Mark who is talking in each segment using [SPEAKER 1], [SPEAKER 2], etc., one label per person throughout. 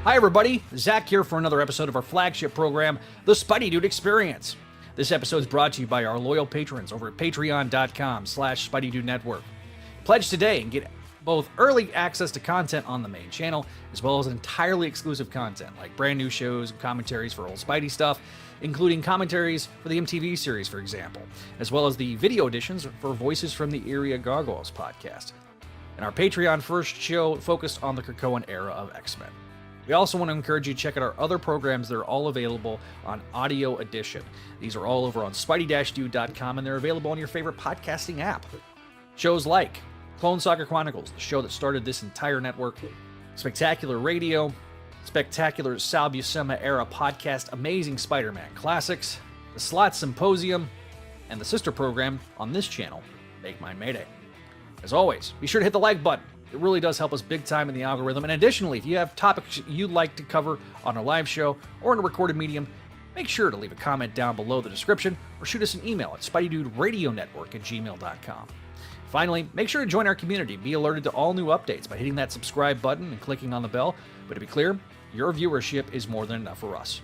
[SPEAKER 1] Hi everybody, Zach here for another episode of our flagship program, The Spideydude Experience. This episode is brought to you by our loyal patrons over at patreon.com/Spideydude Network. Pledge today and get both early access to content on the main channel, as well as entirely exclusive content like brand new shows and commentaries for old Spidey stuff, including commentaries for the MTV series, for example, as well as the video editions for Voices from the Eyrie Gargoyles Podcast. And our Patreon first show focused on the Krakoan era of X-Men. We also want to encourage you to check out our other programs that are all available on Audio Edition. These are all over on Spideydude.com, and they're available on your favorite podcasting app. Shows like Clone Saga Chronicles, the show that started this entire network, Spectacular Radio, Spectacular Sal Buscema era podcast, Amazing Spider-Man Classics, the Slot Symposium, and the sister program on this channel, Make Mine Mayday. As always, be sure to hit the like button. It really does help us big time in the algorithm. And additionally, if you have topics you'd like to cover on a live show or in a recorded medium, make sure to leave a comment down below the description or shoot us an email at SpideydudeRadioNetwork@gmail.com. Finally, make sure to join our community. Be alerted to all new updates by hitting that subscribe button and clicking on the bell. But to be clear, your viewership is more than enough for us.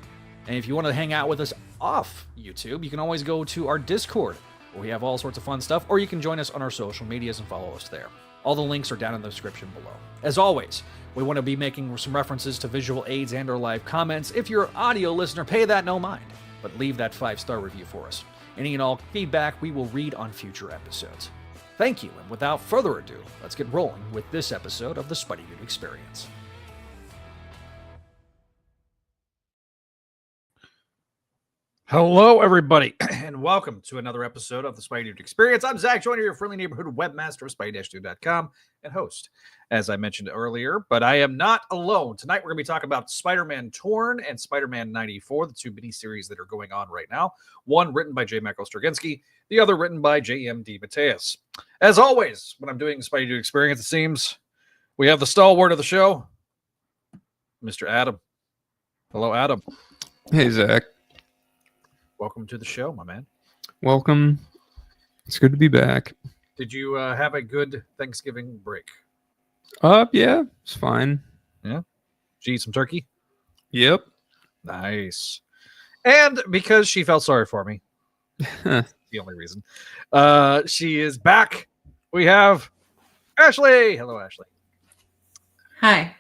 [SPEAKER 1] And if you want to hang out with us off YouTube, you can always go to our Discord, where we have all sorts of fun stuff, or you can join us on our social medias and follow us there. All the links are down in the description below. As always, we want to be making some references to visual aids and or live comments. If you're an audio listener, pay that no mind, but leave that 5-star review for us. Any and all feedback we will read on future episodes. Thank you, and without further ado, let's get rolling with this episode of the Spideydude Experience. Hello, everybody, and welcome to another episode of the Spideydude Experience. I'm Zach Joyner, your friendly neighborhood webmaster of Spideydude.com and host, as I mentioned earlier. But I am not alone. Tonight, we're going to be talking about Spider-Man Torn and Spider-Man 94, the two miniseries that are going on right now. One written by J. Michael Straczynski, the other written by J.M. DeMatteis. As always, when I'm doing the Spideydude Experience, it seems we have the stalwart of the show, Mr. Adam. Hello, Adam.
[SPEAKER 2] Hey, Zach.
[SPEAKER 1] Welcome to the show, my man.
[SPEAKER 2] Welcome. It's good to be back.
[SPEAKER 1] Did you have a good Thanksgiving break?
[SPEAKER 2] Yeah, it's fine.
[SPEAKER 1] Yeah? Did you eat some turkey?
[SPEAKER 2] Yep.
[SPEAKER 1] Nice. And because she felt sorry for me, that's the only reason, she is back. We have Ashley. Hello, Ashley.
[SPEAKER 3] Hi.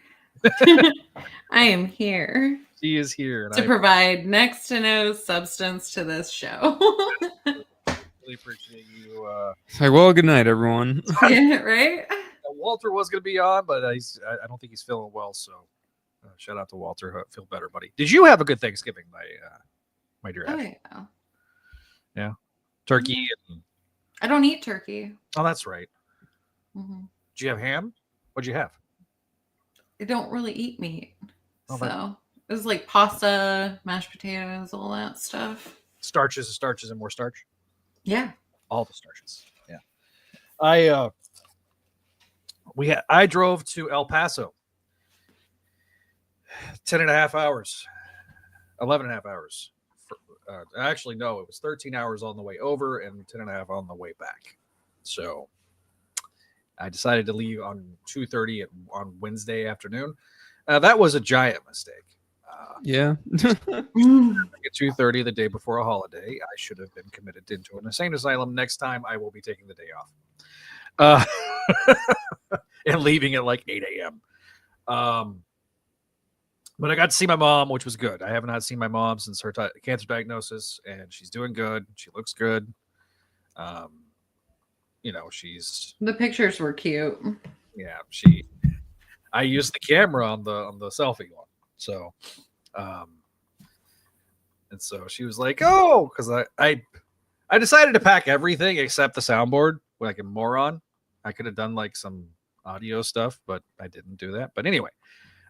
[SPEAKER 3] I am here.
[SPEAKER 1] She is here.
[SPEAKER 3] To provide next to no substance to this show.
[SPEAKER 1] Really appreciate you.
[SPEAKER 2] Well, good night, everyone.
[SPEAKER 3] Yeah, right?
[SPEAKER 1] Walter was going to be on, but I don't think he's feeling well. So shout out to Walter. Feel better, buddy. Did you have a good Thanksgiving, my dear Ashley?
[SPEAKER 3] Yeah.
[SPEAKER 1] Yeah. Turkey. And...
[SPEAKER 3] I don't eat turkey.
[SPEAKER 1] Oh, that's right.
[SPEAKER 3] Mm-hmm.
[SPEAKER 1] Did you have ham? What'd you have?
[SPEAKER 3] I don't really eat meat.
[SPEAKER 1] Oh,
[SPEAKER 3] so it was like pasta, mashed potatoes, all that stuff.
[SPEAKER 1] Starches and more starch?
[SPEAKER 3] Yeah.
[SPEAKER 1] All the starches. Yeah. I drove to El Paso. 11 and a half hours. Actually, no, it was 13 hours on the way over and 10 and a half on the way back. So I decided to leave on 2:30 on Wednesday afternoon. That was a giant mistake.
[SPEAKER 2] Yeah.
[SPEAKER 1] At 2:30 the day before a holiday, I should have been committed into an insane asylum. Next time, I will be taking the day off. And leaving at like 8 a.m. But I got to see my mom, which was good. I haven't had seen my mom since her cancer diagnosis, and she's doing good. She looks good. She's...
[SPEAKER 3] The pictures were cute.
[SPEAKER 1] Yeah, I used the camera on the selfie one. So, and so she was like, "Oh," because I decided to pack everything except the soundboard like a moron. I could have done like some audio stuff, but I didn't do that. But anyway,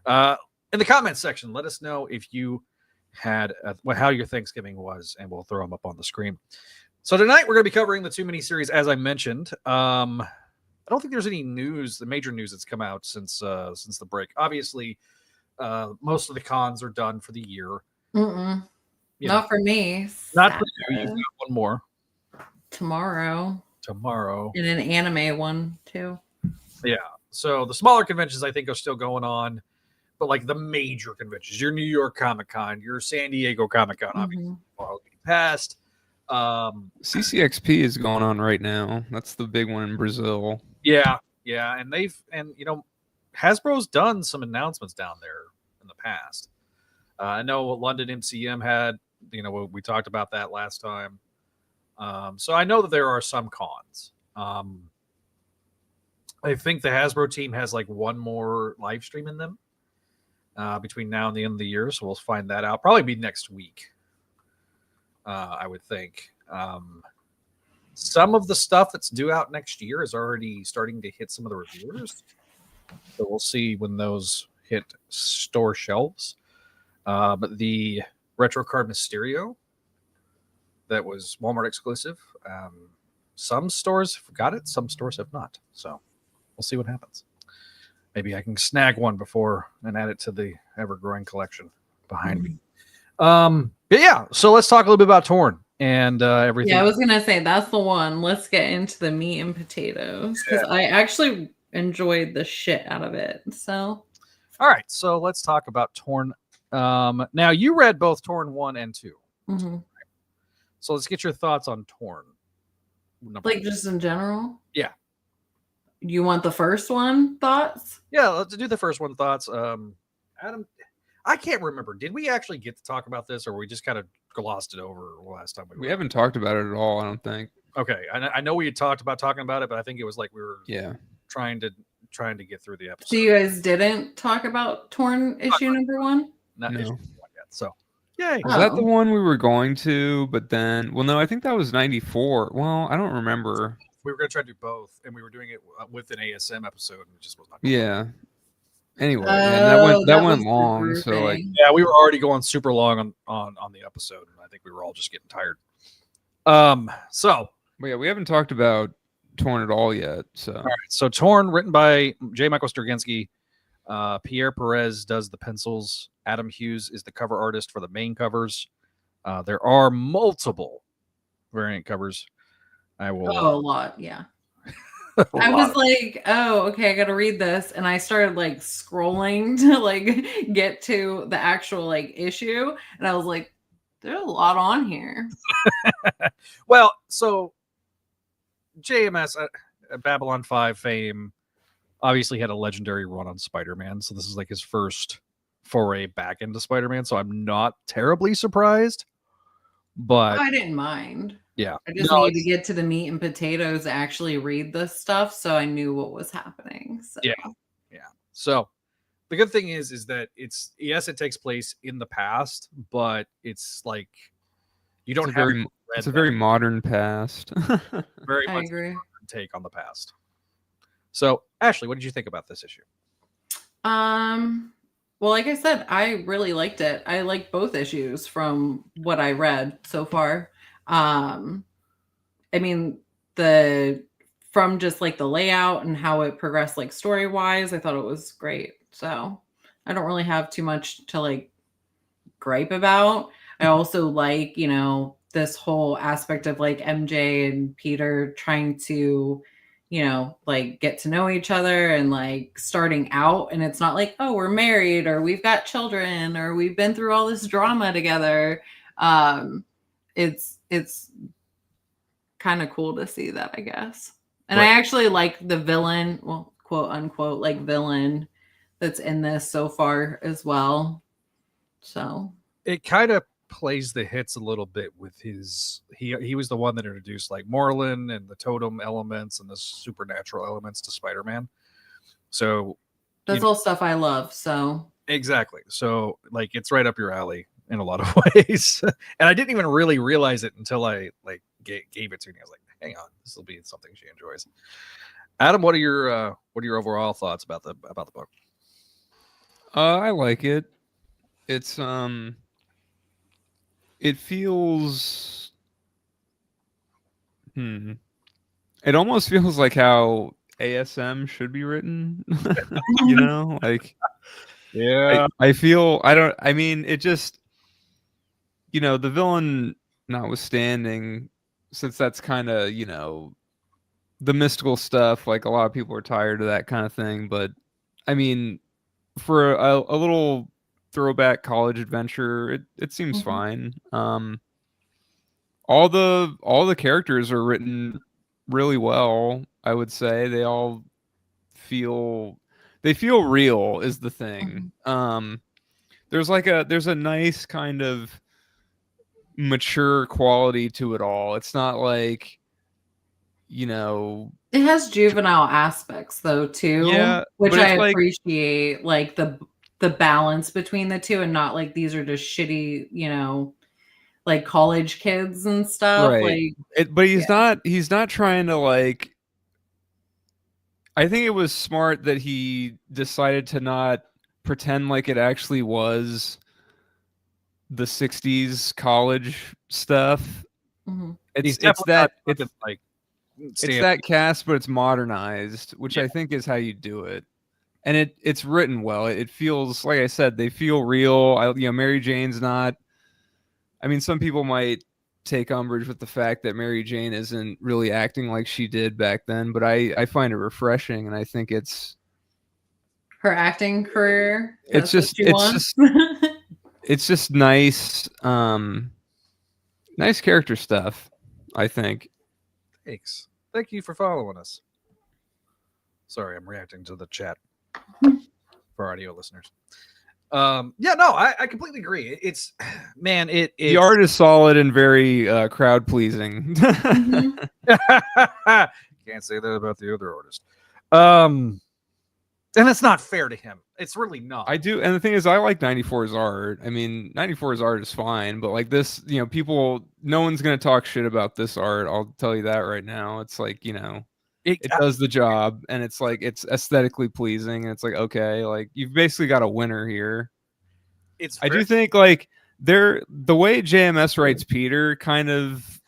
[SPEAKER 1] in the comments section, let us know if you had how your Thanksgiving was, and we'll throw them up on the screen. So tonight we're going to be covering the two miniseries, as I mentioned. I don't think there's any news, the major news that's come out since the break. Obviously, most of the cons are done for the year.
[SPEAKER 3] Not for me.
[SPEAKER 1] Not for you. You've got one more
[SPEAKER 3] tomorrow, and an anime one too.
[SPEAKER 1] Yeah. So the smaller conventions, I think, are still going on, but like the major conventions, your New York Comic Con, your San Diego Comic Con, obviously already passed.
[SPEAKER 2] CCXP is going on right now. That's the big one in Brazil.
[SPEAKER 1] Yeah, and Hasbro's done some announcements down there in the past. I know London MCM had, we talked about that last time. So I know that there are some cons. I think the Hasbro team has like one more live stream in them between now and the end of the year. So we'll find that out. Probably be next week, I would think. Some of the stuff that's due out next year is already starting to hit some of the reviewers. So we'll see when those hit store shelves. But the Retro Card Mysterio that was Walmart exclusive, some stores have got it, some stores have not. So we'll see what happens. Maybe I can snag one before and add it to the ever-growing collection behind me. But yeah, so let's talk a little bit about Torn and everything.
[SPEAKER 3] Yeah, I was going to say, that's the one. Let's get into the meat and potatoes, because I actually enjoyed the shit out of it. So,
[SPEAKER 1] all right, so let's talk about Torn. Now, you read both Torn 1 and 2.
[SPEAKER 3] Mm-hmm.
[SPEAKER 1] So let's get your thoughts on Torn.
[SPEAKER 3] Like just in general?
[SPEAKER 1] Yeah.
[SPEAKER 3] You want the first one thoughts?
[SPEAKER 1] Yeah, let's do the first one thoughts. Adam, I can't remember. Did we actually get to talk about this, or we just kind of glossed it over last time?
[SPEAKER 2] We haven't talked about it at all, I don't think.
[SPEAKER 1] Okay, I know we had talked about talking about it, but I think it was like we were trying to get through the episode.
[SPEAKER 3] So you guys didn't talk about Torn issue number 1?
[SPEAKER 1] Not issue 1 yet. So, yay.
[SPEAKER 2] Was that the one we were going to? But then, well, no, I think that was 94. Well, I don't remember.
[SPEAKER 1] We were going to try to do both, and we were doing it with an ASM episode, and it just was not.
[SPEAKER 2] Yeah. Anyway, that went long. So like,
[SPEAKER 1] yeah, we were already going super long on the episode, and I think we were all just getting tired. So,
[SPEAKER 2] but yeah, we haven't talked about Torn at all yet. So,
[SPEAKER 1] all right. So Torn, written by J. Michael Straczynski. Pierre Perez does the pencils. Adam Hughes is the cover artist for the main covers. There are multiple variant covers. I will.
[SPEAKER 3] Oh, a lot, yeah. I was like, oh, okay, I got to read this, and I started like scrolling to like get to the actual like issue, and I was like, there's a lot on here.
[SPEAKER 1] Well, so JMS, Babylon 5 fame, obviously had a legendary run on Spider-Man, so this is like his first foray back into Spider-Man, so I'm not terribly surprised. But
[SPEAKER 3] I didn't mind.
[SPEAKER 1] Yeah.
[SPEAKER 3] I just need to get to the meat and potatoes, actually read this stuff, so I knew what was happening. So.
[SPEAKER 1] Yeah. So the good thing is that it takes place in the past, but it's like you don't have
[SPEAKER 2] it's a very modern past.
[SPEAKER 1] Very much agree. Take on the past. So, Ashley, what did you think about this issue?
[SPEAKER 3] Well, like I said, I really liked it. I liked both issues from what I read so far. I mean, from just like the layout and how it progressed, like story wise, I thought it was great. So I don't really have too much to like gripe about. I also like, this whole aspect of like MJ and Peter trying to, like get to know each other and like starting out. And it's not like, oh, we're married or we've got children or we've been through all this drama together. It's kind of cool to see that, I guess. And right. I actually like the villain, well, quote unquote, like villain that's in this so far as well. So
[SPEAKER 1] it kind of plays the hits a little bit with his he was the one that introduced like Morlun and the totem elements and the supernatural elements to Spider-Man. So
[SPEAKER 3] that's all stuff I love. So
[SPEAKER 1] exactly. So like it's right up your alley in a lot of ways. And I didn't even really realize it until I like gave it to me. I was like, hang on, this will be something she enjoys. Adam, what are your overall thoughts about the book?
[SPEAKER 2] I like it. It's it feels it almost feels like how ASM should be written. Like
[SPEAKER 1] yeah.
[SPEAKER 2] I mean it just the villain notwithstanding, since that's kind of the mystical stuff, like a lot of people are tired of that kind of thing, but I mean for a little throwback college adventure, it seems
[SPEAKER 3] Mhm.
[SPEAKER 2] fine. All the characters are written really well. I would say they all feel real is the thing. There's a nice kind of mature quality to it all. It's not like, you know,
[SPEAKER 3] It has juvenile aspects though too,
[SPEAKER 2] yeah,
[SPEAKER 3] which
[SPEAKER 2] but
[SPEAKER 3] I
[SPEAKER 2] it's like,
[SPEAKER 3] appreciate, like the balance between the two, and not like these are just shitty, like college kids and stuff.
[SPEAKER 2] right.
[SPEAKER 3] Like,
[SPEAKER 2] But
[SPEAKER 3] yeah.
[SPEAKER 2] he's not trying to like, I think it was smart that he decided to not pretend like it actually was the 60s college stuff.
[SPEAKER 3] Mhm.
[SPEAKER 1] He's
[SPEAKER 2] It's
[SPEAKER 1] definitely not
[SPEAKER 2] that
[SPEAKER 1] fucking, like
[SPEAKER 2] it's
[SPEAKER 1] stand.
[SPEAKER 2] that cast, but it's modernized, which
[SPEAKER 1] Yeah.
[SPEAKER 2] I think is how you do it. And it's written well. It feels, like I said, they feel real. Mary Jane's not. I mean, some people might take umbrage with the fact that Mary Jane isn't really acting like she did back then, but I find it refreshing, and I think it's
[SPEAKER 3] Her acting career.
[SPEAKER 2] it's
[SPEAKER 3] That's what
[SPEAKER 2] just
[SPEAKER 3] she
[SPEAKER 2] it's
[SPEAKER 3] wants.
[SPEAKER 2] just it's just nice, nice character stuff, I think.
[SPEAKER 1] Thanks. Thank you for following us. Sorry, I'm reacting to the chat for audio listeners. Yeah, no, I completely agree. It's man,
[SPEAKER 2] The art is solid and very crowd pleasing.
[SPEAKER 3] Mhm.
[SPEAKER 1] Can't say that about the other artist. And it's not fair to him. It's really not.
[SPEAKER 2] I do, and the thing is, I like 94's art. I mean, 94's art is fine, but like this, no one's gonna talk shit about this art. I'll tell you that right now. It's like, it does the job, and it's like it's aesthetically pleasing, and it's like, okay, like you've basically got a winner here. I do think like the way JMS writes Peter kind of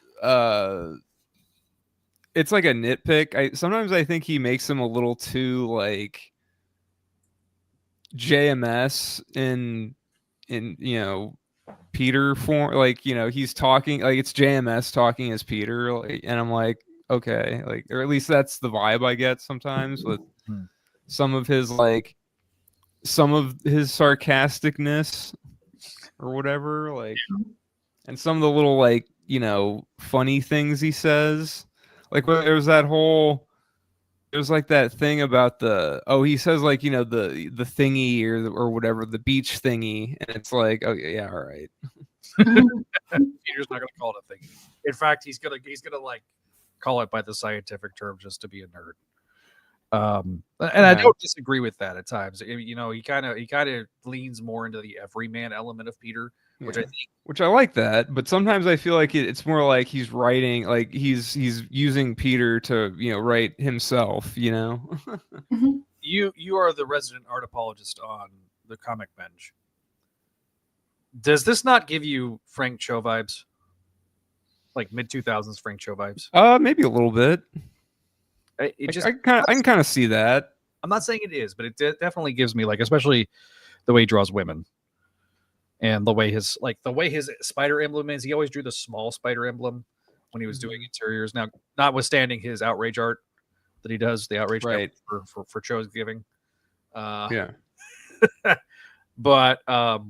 [SPEAKER 2] it's like a nitpick. Sometimes I think he makes him a little too like JMS in Peter form, like he's talking like it's JMS talking as Peter, like, and I'm like, okay, like, or at least that's the vibe I get sometimes with some of his sarcasticness or whatever, like, and some of the little like funny things he says, like there's like that thing about he says like the thingy or whatever, the beach thingy, and it's like, oh yeah, all right.
[SPEAKER 1] Peter's not gonna call it a thing. In fact, he's gonna like call it by the scientific term just to be a nerd. I don't disagree with that at times. He kind of leans more into the everyman element of Peter, which
[SPEAKER 2] I like that, but sometimes I feel like it's more like he's writing, like he's using Peter to write himself.
[SPEAKER 1] You are the resident art apologist on the comic bench. Does this not give you Frank Cho vibes, like mid 2000s Frank Cho vibes?
[SPEAKER 2] Maybe a little bit. I can kind of see that.
[SPEAKER 1] I'm not saying it is, but it definitely gives me, like, especially the way he draws women. And the way his spider emblem is, he always drew the small spider emblem when he was doing interiors. Now, notwithstanding his outrage art that he does, the outrage
[SPEAKER 2] right
[SPEAKER 1] for Cho's giving,
[SPEAKER 2] yeah,
[SPEAKER 1] but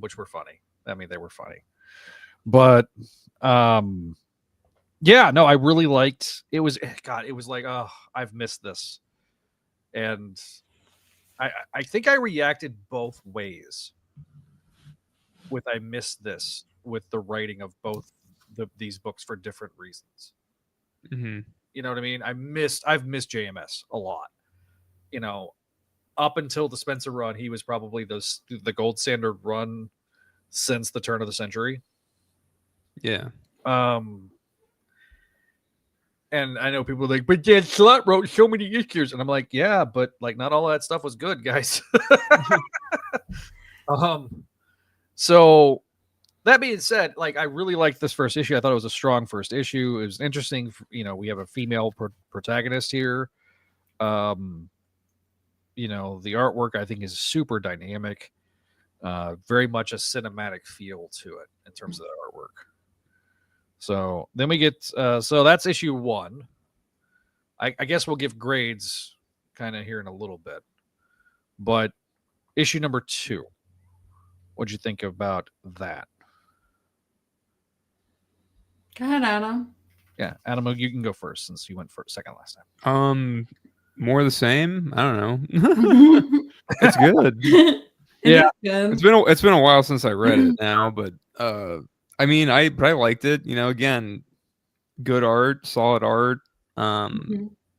[SPEAKER 1] which were funny. I mean, they were funny, but yeah, no, I really liked. It was like, oh, I've missed this, and I think I reacted both ways. With I missed this with the writing of both these books for different reasons.
[SPEAKER 2] Mm-hmm.
[SPEAKER 1] You know what I mean? I've missed JMS a lot. Up until the Spencer run, he was probably the gold standard run since the turn of the century.
[SPEAKER 2] Yeah.
[SPEAKER 1] And I know people are like, but Dan Slott wrote so many issues, and I'm like, yeah, but like not all that stuff was good, guys. So that being said, like, I really liked this first issue. I thought it was a strong first issue. It was interesting. We have a female protagonist here. The artwork I think is super dynamic. Very much a cinematic feel to it in terms of the artwork. So then we get, so that's issue 1. I guess we'll give grades kind of here in a little bit, but issue number 2. What'd you think about that?
[SPEAKER 3] Go ahead, Adam.
[SPEAKER 1] Yeah, Adam, you can go first since you went second last time.
[SPEAKER 2] More of the same. I don't know. It's good.
[SPEAKER 1] Yeah,
[SPEAKER 3] good.
[SPEAKER 2] It's been a while since I read it now, but I mean, I liked it. You know, again, good art, solid art.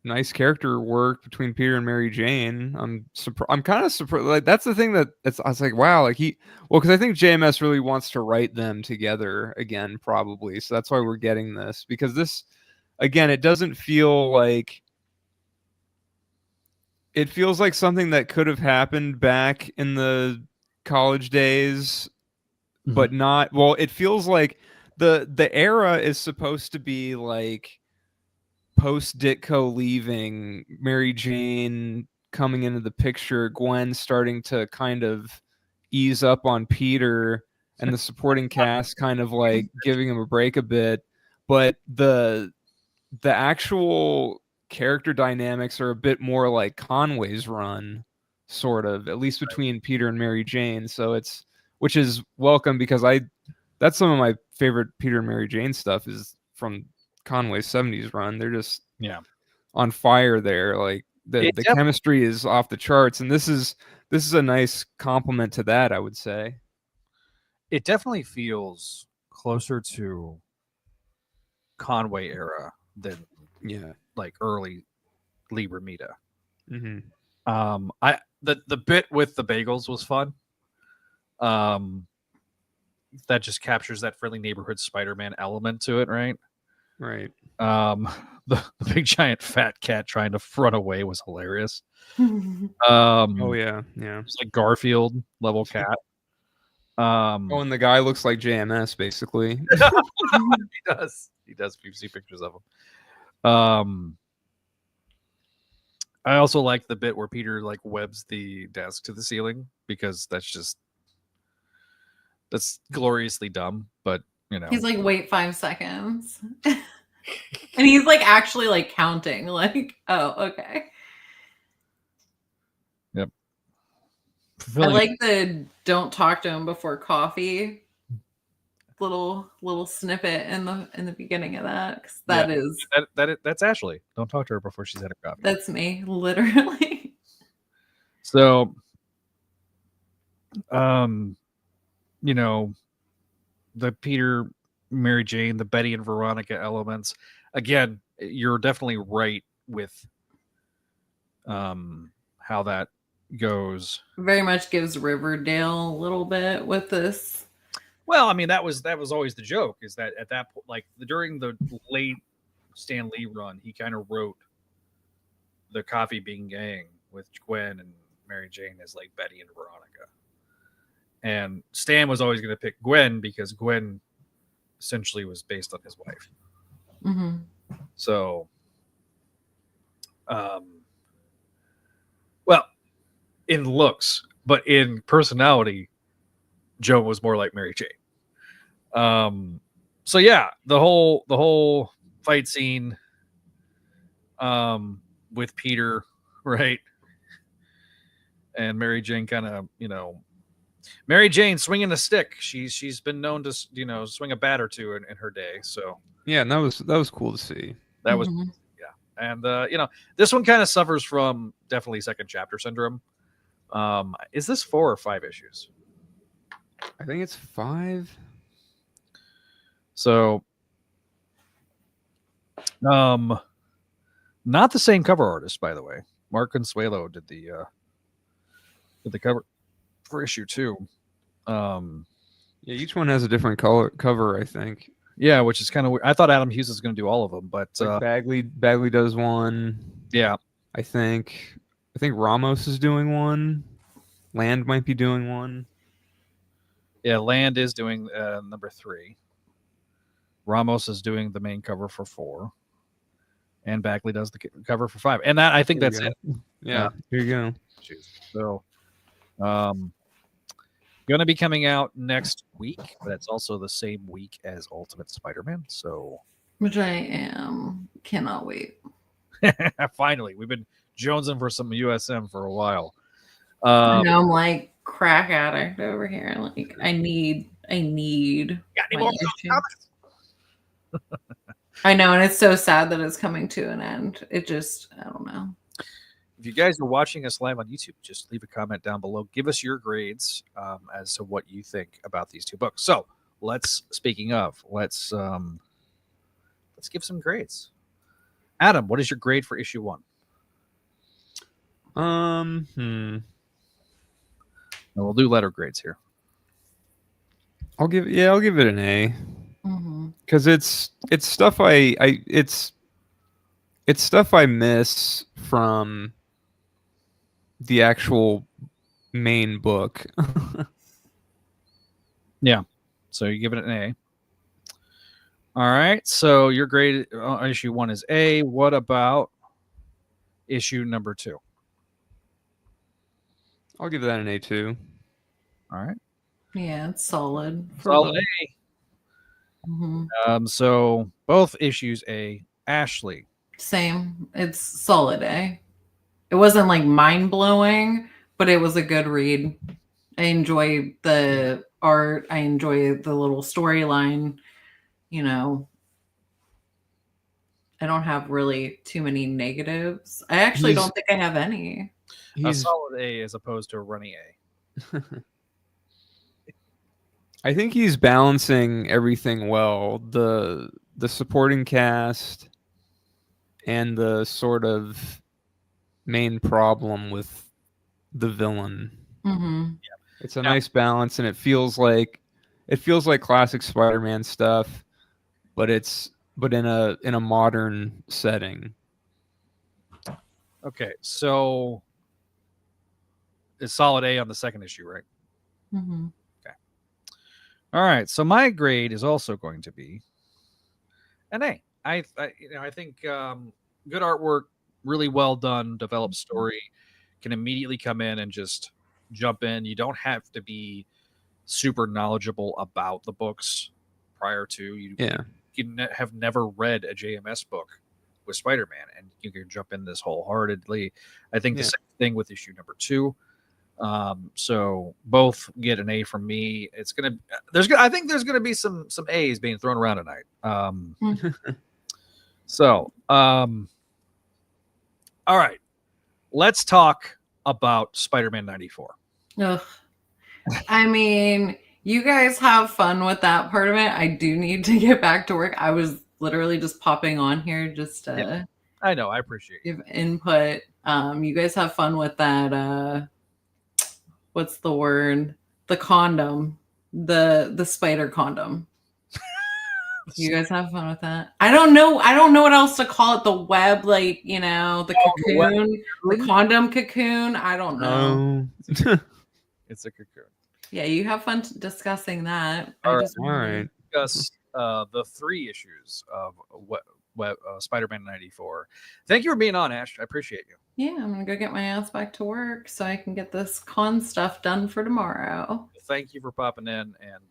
[SPEAKER 2] Nice character work between Peter and Mary Jane. I'm kind of surprised. Like, that's the thing I was like, wow, like because I think JMS really wants to write them together again, probably. So that's why we're getting this, because this, again, it doesn't feel like, it feels like something that could have happened back in the college days, but not. Well, it feels like the era is supposed to be like post Ditko leaving, Mary Jane coming into the picture, Gwen starting to kind of ease up on Peter, and the supporting cast kind of like giving him a break a bit. But the actual character dynamics are a bit more like Conway's run, sort of, at least between Peter and Mary Jane. So which is welcome, because that's some of my favorite Peter and Mary Jane stuff is from Conway's 70s run. They're just on fire there. Like the chemistry is off the charts, and this is a nice compliment to that, I would say.
[SPEAKER 1] It definitely feels closer to Conway era than like early Lee Romita. The bit with the bagels was fun. That just captures that friendly neighborhood Spider-Man element to it, right?
[SPEAKER 2] Right.
[SPEAKER 1] The big giant fat cat trying to run away was hilarious.
[SPEAKER 2] Oh yeah.
[SPEAKER 1] It's like Garfield level cat.
[SPEAKER 2] And the guy looks like JMS basically.
[SPEAKER 1] He does. We've seen pictures of him. I also like the bit where Peter like webs the desk to the ceiling, because that's gloriously dumb, but you know.
[SPEAKER 3] He's like, wait 5 seconds. And he's like actually like counting, like, oh, okay.
[SPEAKER 1] Yep.
[SPEAKER 3] I like the don't talk to him before coffee little snippet in the beginning of that, because
[SPEAKER 1] that's Ashley. Don't talk to her before she's had her coffee.
[SPEAKER 3] That's me, literally.
[SPEAKER 1] So, you know, the Peter, Mary Jane, the Betty and Veronica elements. Again, you're definitely right with how that goes.
[SPEAKER 3] Very much gives Riverdale a little bit with this.
[SPEAKER 1] Well, I mean, that was always the joke, is that at that point, like during the late Stan Lee run, he kind of wrote the Coffee Bean Gang with Gwen and Mary Jane as like Betty and Veronica. And Stan was always going to pick Gwen because Gwen essentially was based on his wife. So, well, in looks, but in personality, Joan was more like Mary Jane. So yeah, the whole fight scene with Peter, right? And Mary Jane kind of, Mary Jane swinging a stick. She's been known to, swing a bat or two in her day. So
[SPEAKER 2] yeah, and that was cool to see.
[SPEAKER 1] That was and this one kind of suffers from definitely second chapter syndrome. Is this 4 or 5 issues?
[SPEAKER 2] I think it's 5.
[SPEAKER 1] So, not the same cover artist, by the way. Mark Consuelo did the cover for issue 2.
[SPEAKER 2] Yeah, each one has a different cover, I think.
[SPEAKER 1] Yeah, which is kind of weird. I thought Adam Hughes was going to do all of them, but
[SPEAKER 2] like Bagley does one.
[SPEAKER 1] Yeah,
[SPEAKER 2] I think Ramos is doing one. Land might be doing one.
[SPEAKER 1] Yeah, Land is doing number 3. Ramos is doing the main cover for 4, and Bagley does the cover for 5. And I think that's it.
[SPEAKER 2] Yeah, here you go.
[SPEAKER 1] So, going to be coming out next week, but it's also the same week as Ultimate Spider-Man. So,
[SPEAKER 3] which I cannot wait.
[SPEAKER 1] Finally, we've been jonesing for some USM for a while.
[SPEAKER 3] I know I'm like crack addict over here. Like I need
[SPEAKER 1] Got any
[SPEAKER 3] my
[SPEAKER 1] more
[SPEAKER 3] issue.
[SPEAKER 1] comments?
[SPEAKER 3] I know, and it's so sad that it's coming to an end. It just, I don't know.
[SPEAKER 1] If you guys are watching us live on YouTube, just leave a comment down below. Give us your grades as to what you think about these two books. So let's give some grades. Adam, what is your grade for issue 1?
[SPEAKER 2] And
[SPEAKER 1] we'll do letter grades here.
[SPEAKER 2] I'll give it an A. Because it's stuff it's stuff I miss from the actual main book.
[SPEAKER 1] Yeah, so you give it an A. All right, so your grade on issue 1 is A. What about issue number 2?
[SPEAKER 2] I'll give that an A too.
[SPEAKER 1] All right.
[SPEAKER 3] Yeah, it's solid.
[SPEAKER 1] Solid A. So both issues A. Ashley.
[SPEAKER 3] Same. It's solid A. It wasn't like mind blowing, but it was a good read. I enjoy the art. I enjoy the little storyline. You know, I don't have really too many negatives. I actually don't think I have any.
[SPEAKER 1] A solid A as opposed to a runny A.
[SPEAKER 2] I think he's balancing everything well. The supporting cast and the sort of main problem with the villain.
[SPEAKER 3] Mm-hmm.
[SPEAKER 1] Yeah.
[SPEAKER 2] It's a nice balance, and it feels like classic Spider-Man stuff, but in a modern setting.
[SPEAKER 1] Okay, so it's solid A on the second issue, right?
[SPEAKER 3] Mm-hmm.
[SPEAKER 1] Okay. All right, so my grade is also going to be an A. I think good artwork, really well done, developed story, can immediately come in and just jump in. You don't have to be super knowledgeable about the books prior to you.
[SPEAKER 2] Yeah.
[SPEAKER 1] You have never read a JMS book with Spider-Man, and you can jump in this wholeheartedly. I think the same thing with issue number 2. So both get an A from me. I think there's gonna be some A's being thrown around tonight. So all right, let's talk about Spider-Man 94.
[SPEAKER 3] Ugh. I mean, you guys have fun with that part of it. I do need to get back to work. I was literally just popping on here just to
[SPEAKER 1] I know, I appreciate
[SPEAKER 3] give input. You guys have fun with that what's the word? The condom. The spider condom. You guys have fun with that? I don't know what else to call it. The web, like, you know, the cocoon, the condom cocoon. I don't know.
[SPEAKER 1] It's a cocoon.
[SPEAKER 3] Yeah, you have fun discussing that.
[SPEAKER 2] All right.
[SPEAKER 1] Discuss the 3 issues of Spider-Man 94. Thank you for being on, Ash. I appreciate you.
[SPEAKER 3] Yeah, I'm gonna go get my ass back to work so I can get this con stuff done for tomorrow.
[SPEAKER 1] Thank you for popping in and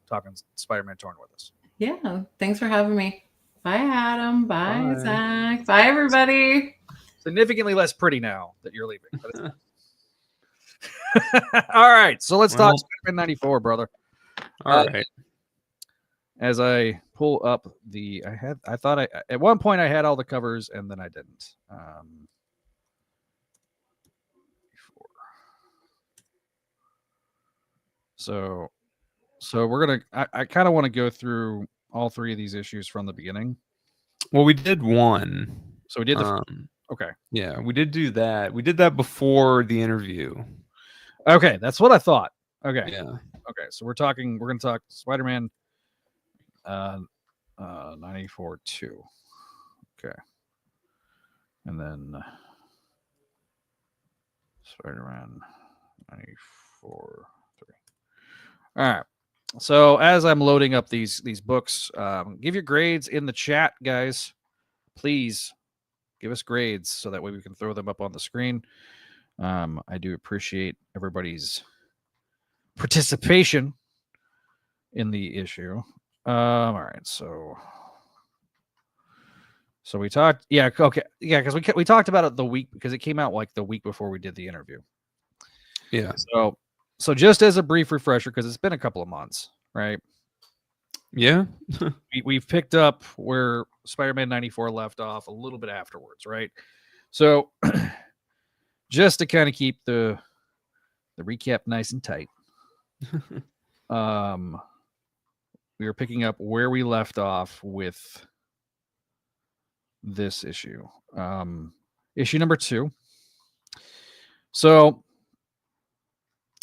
[SPEAKER 1] talking Spider-Man Torn with us.
[SPEAKER 3] Yeah, thanks for having me. Bye, Adam. Bye, Zach. Bye, everybody.
[SPEAKER 1] Significantly less pretty now that you're leaving. But all right, so let's talk Spider-Man 94, brother.
[SPEAKER 2] All right.
[SPEAKER 1] As I pull up I thought at one point I had all the covers and then I didn't. So we're gonna. I kind of want to go through all 3 of these issues from the beginning.
[SPEAKER 2] Well, we did one.
[SPEAKER 1] So we did the. Okay.
[SPEAKER 2] Yeah, we did do that. We did that before the interview.
[SPEAKER 1] Okay, that's what I thought. Okay.
[SPEAKER 2] Yeah.
[SPEAKER 1] Okay, so we're going to talk Spider-Man 94 2. Okay. And then Spider-Man 94 3. All right. So as I'm loading up these books, give your grades in the chat, guys. Please give us grades so that way we can throw them up on the screen. I do appreciate everybody's participation in the issue. All right, so we talked. Yeah, okay, yeah, because we talked about it the week because it came out like the week before we did the interview.
[SPEAKER 2] Yeah.
[SPEAKER 1] So just as a brief refresher, because it's been a couple of months, right?
[SPEAKER 2] Yeah.
[SPEAKER 1] We've picked up where Spider-Man 94 left off a little bit afterwards, right? So just to kind of keep the recap nice and tight, we are picking up where we left off with this issue. Issue number 2. So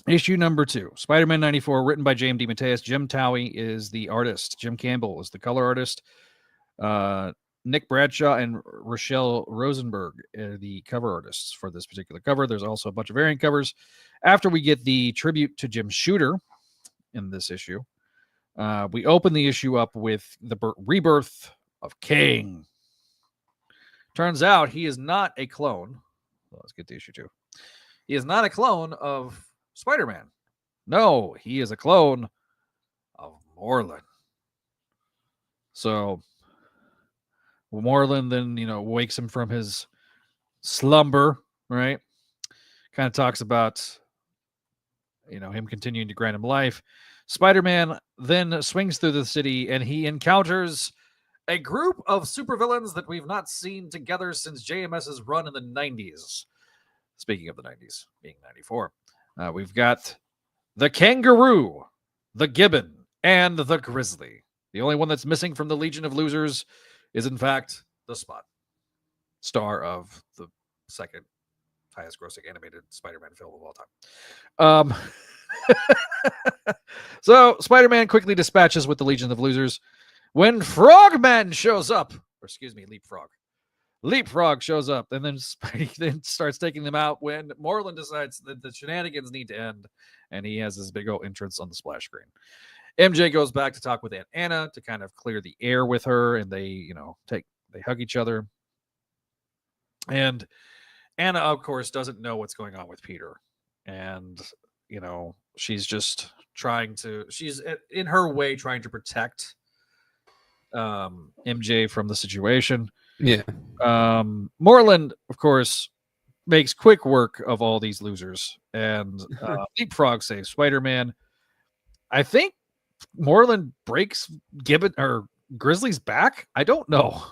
[SPEAKER 1] issue number 2, Spider-Man 94, written by James DeMatteis. Jim Towie is the artist. Jim Campbell is the color artist. Nick Bradshaw and Rochelle Rosenberg are the cover artists for this particular cover. There's also a bunch of variant covers. After we get the tribute to Jim Shooter in this issue, we open the issue up with the rebirth of King. Turns out he is not a clone. Well, let's get to issue 2. He is not a clone of Spider-Man. No, he is a clone of Morlun. So Morlun then, wakes him from his slumber, right? Kind of talks about, him continuing to grant him life. Spider-Man then swings through the city and he encounters a group of supervillains that we've not seen together since JMS's run in the 90s. Speaking of the 90s, being 94. We've got the Kangaroo, the Gibbon, and the Grizzly. The only one that's missing from the Legion of Losers is, in fact, the Spot, star of the second highest grossing animated Spider-Man film of all time. So Spider-Man quickly dispatches with the Legion of Losers when Frogman shows up. Or excuse me, Leapfrog. Leapfrog shows up, and then Spidey then starts taking them out when Morlun decides that the shenanigans need to end, and he has this big old entrance on the splash screen. MJ goes back to talk with Aunt Anna to kind of clear the air with her, and they hug each other. And Anna, of course, doesn't know what's going on with Peter, and she's just she's in her way trying to protect MJ from the situation.
[SPEAKER 2] Yeah.
[SPEAKER 1] Morlun, of course, makes quick work of all these losers, and Leapfrog saves Spider-Man. I think Morlun breaks Gibbon or Grizzly's back. I don't know.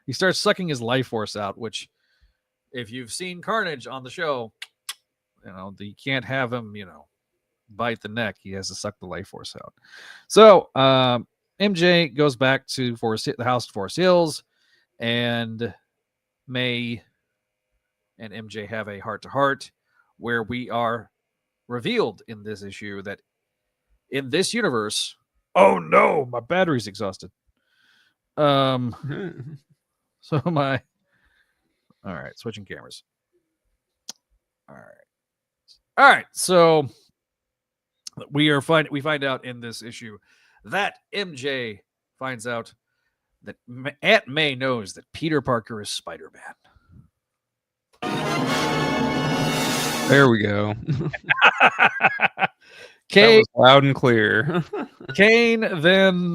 [SPEAKER 1] He starts sucking his life force out, which, if you've seen Carnage on the show, you can't have him, bite the neck. He has to suck the life force out. So MJ goes back to the house at Forest Hills, and May and MJ have a heart-to-heart where we are revealed in this issue that in this universe, oh no, my battery's exhausted. All right, switching cameras. All right. So we find out in this issue that MJ finds out that Aunt May knows that Peter Parker is Spider-Man.
[SPEAKER 2] There we go.
[SPEAKER 1] Kane,
[SPEAKER 2] that was loud and clear.
[SPEAKER 1] Kane then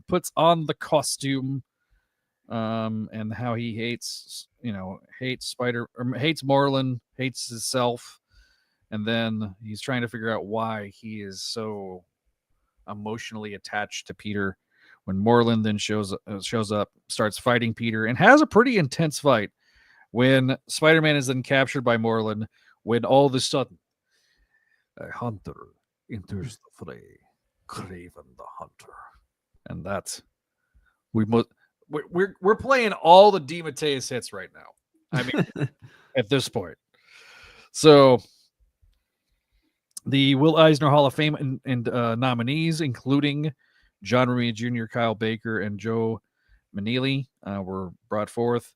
[SPEAKER 1] puts on the costume, and how he hates Morlun, hates himself, and then he's trying to figure out why he is so emotionally attached to Peter. When Morlun then shows up, starts fighting Peter, and has a pretty intense fight. When Spider-Man is then captured by Morlun, when all of a sudden a hunter enters the fray, Craven the Hunter, and that's we're playing all the DeMatteis hits right now. I mean, at this point, so the Will Eisner Hall of Fame and nominees, including John Romita Jr., Kyle Baker, and Joe Manili, were brought forth.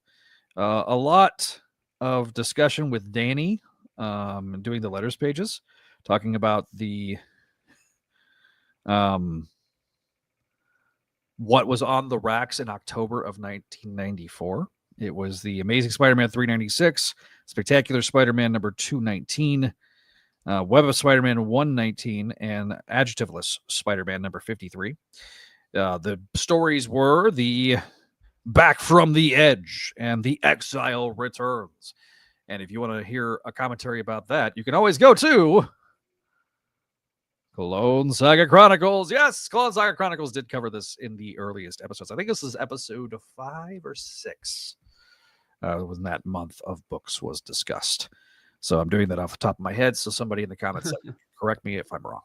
[SPEAKER 1] A lot of discussion with Danny doing the letters pages, talking about the what was on the racks in October of 1994. It was the Amazing Spider-Man 396, Spectacular Spider-Man number 219, Web of Spider-Man 119, and Adjectiveless Spider-Man number 53. The stories were the Back from the Edge and The Exile Returns. And if you want to hear a commentary about that, you can always go to Clone Saga Chronicles. Yes, Clone Saga Chronicles did cover this in the earliest episodes. I think this is episode 5 or 6. When that month of books was discussed. So I'm doing that off the top of my head. So somebody in the comments correct me if I'm wrong.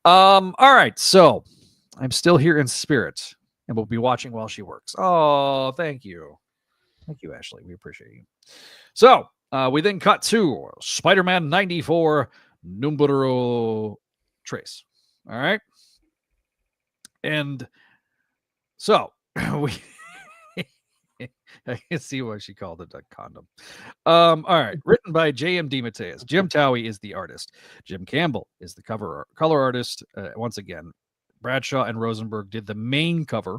[SPEAKER 1] All right. So I'm still here in spirit and we'll be watching while she works. Oh, thank you. Thank you, Ashley. We appreciate you. So we then cut to Spider-Man 94 Numero Trace. All right. And so we... I can see why she called it a condom. All right. Written by J.M. DeMatteis. Jim Towie is the artist. Jim Campbell is the color artist. Once again, Bradshaw and Rosenberg did the main cover.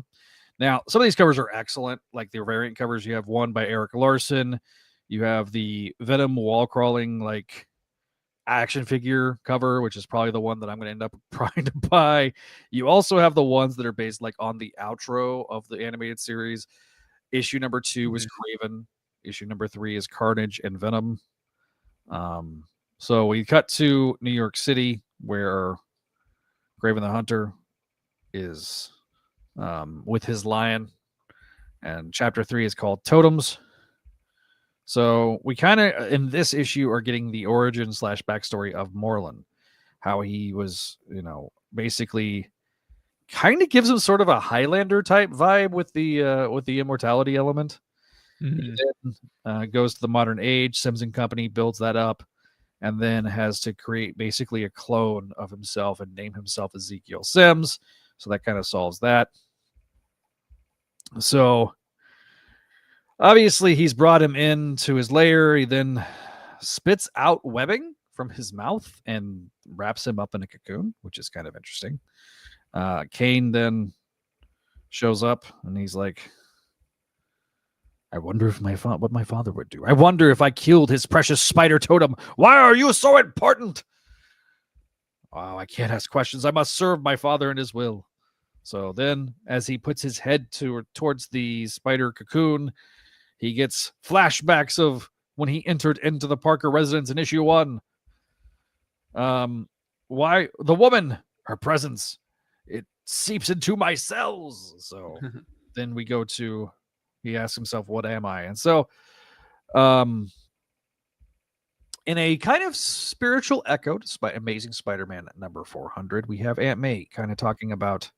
[SPEAKER 1] Now, some of these covers are excellent. Like the variant covers, you have one by Eric Larson. You have the Venom wall crawling like action figure cover, which is probably the one that I'm going to end up trying to buy. You also have the ones that are based like on the outro of the animated series. Issue number 2 is Kraven. Issue number 3 is Carnage and Venom. So we cut to New York City where Kraven the Hunter is with his lion. And chapter 3 is called Totems. So we kind of, in this issue, are getting the origin / backstory of Morlun. How he was, basically... kind of gives him sort of a Highlander type vibe with the immortality element. He then goes to the modern age. Sims and Company builds that up, and then has to create basically a clone of himself and name himself Ezekiel Sims. So that kind of solves that. So obviously he's brought him into his lair. He then spits out webbing from his mouth and wraps him up in a cocoon, which is kind of interesting. Kane then shows up and he's like, I wonder if what my father would do. I wonder if I killed his precious spider totem. Why are you so important? Oh, I can't ask questions. I must serve my father and his will. So then, as he puts his head towards the spider cocoon, he gets flashbacks of when he entered into the Parker residence in issue 1. Why the woman, her presence, it seeps into my cells. So then we go to, he asks himself, what am I? And so, in a kind of spiritual echo to Amazing Spider-Man number 400, we have Aunt May kind of talking about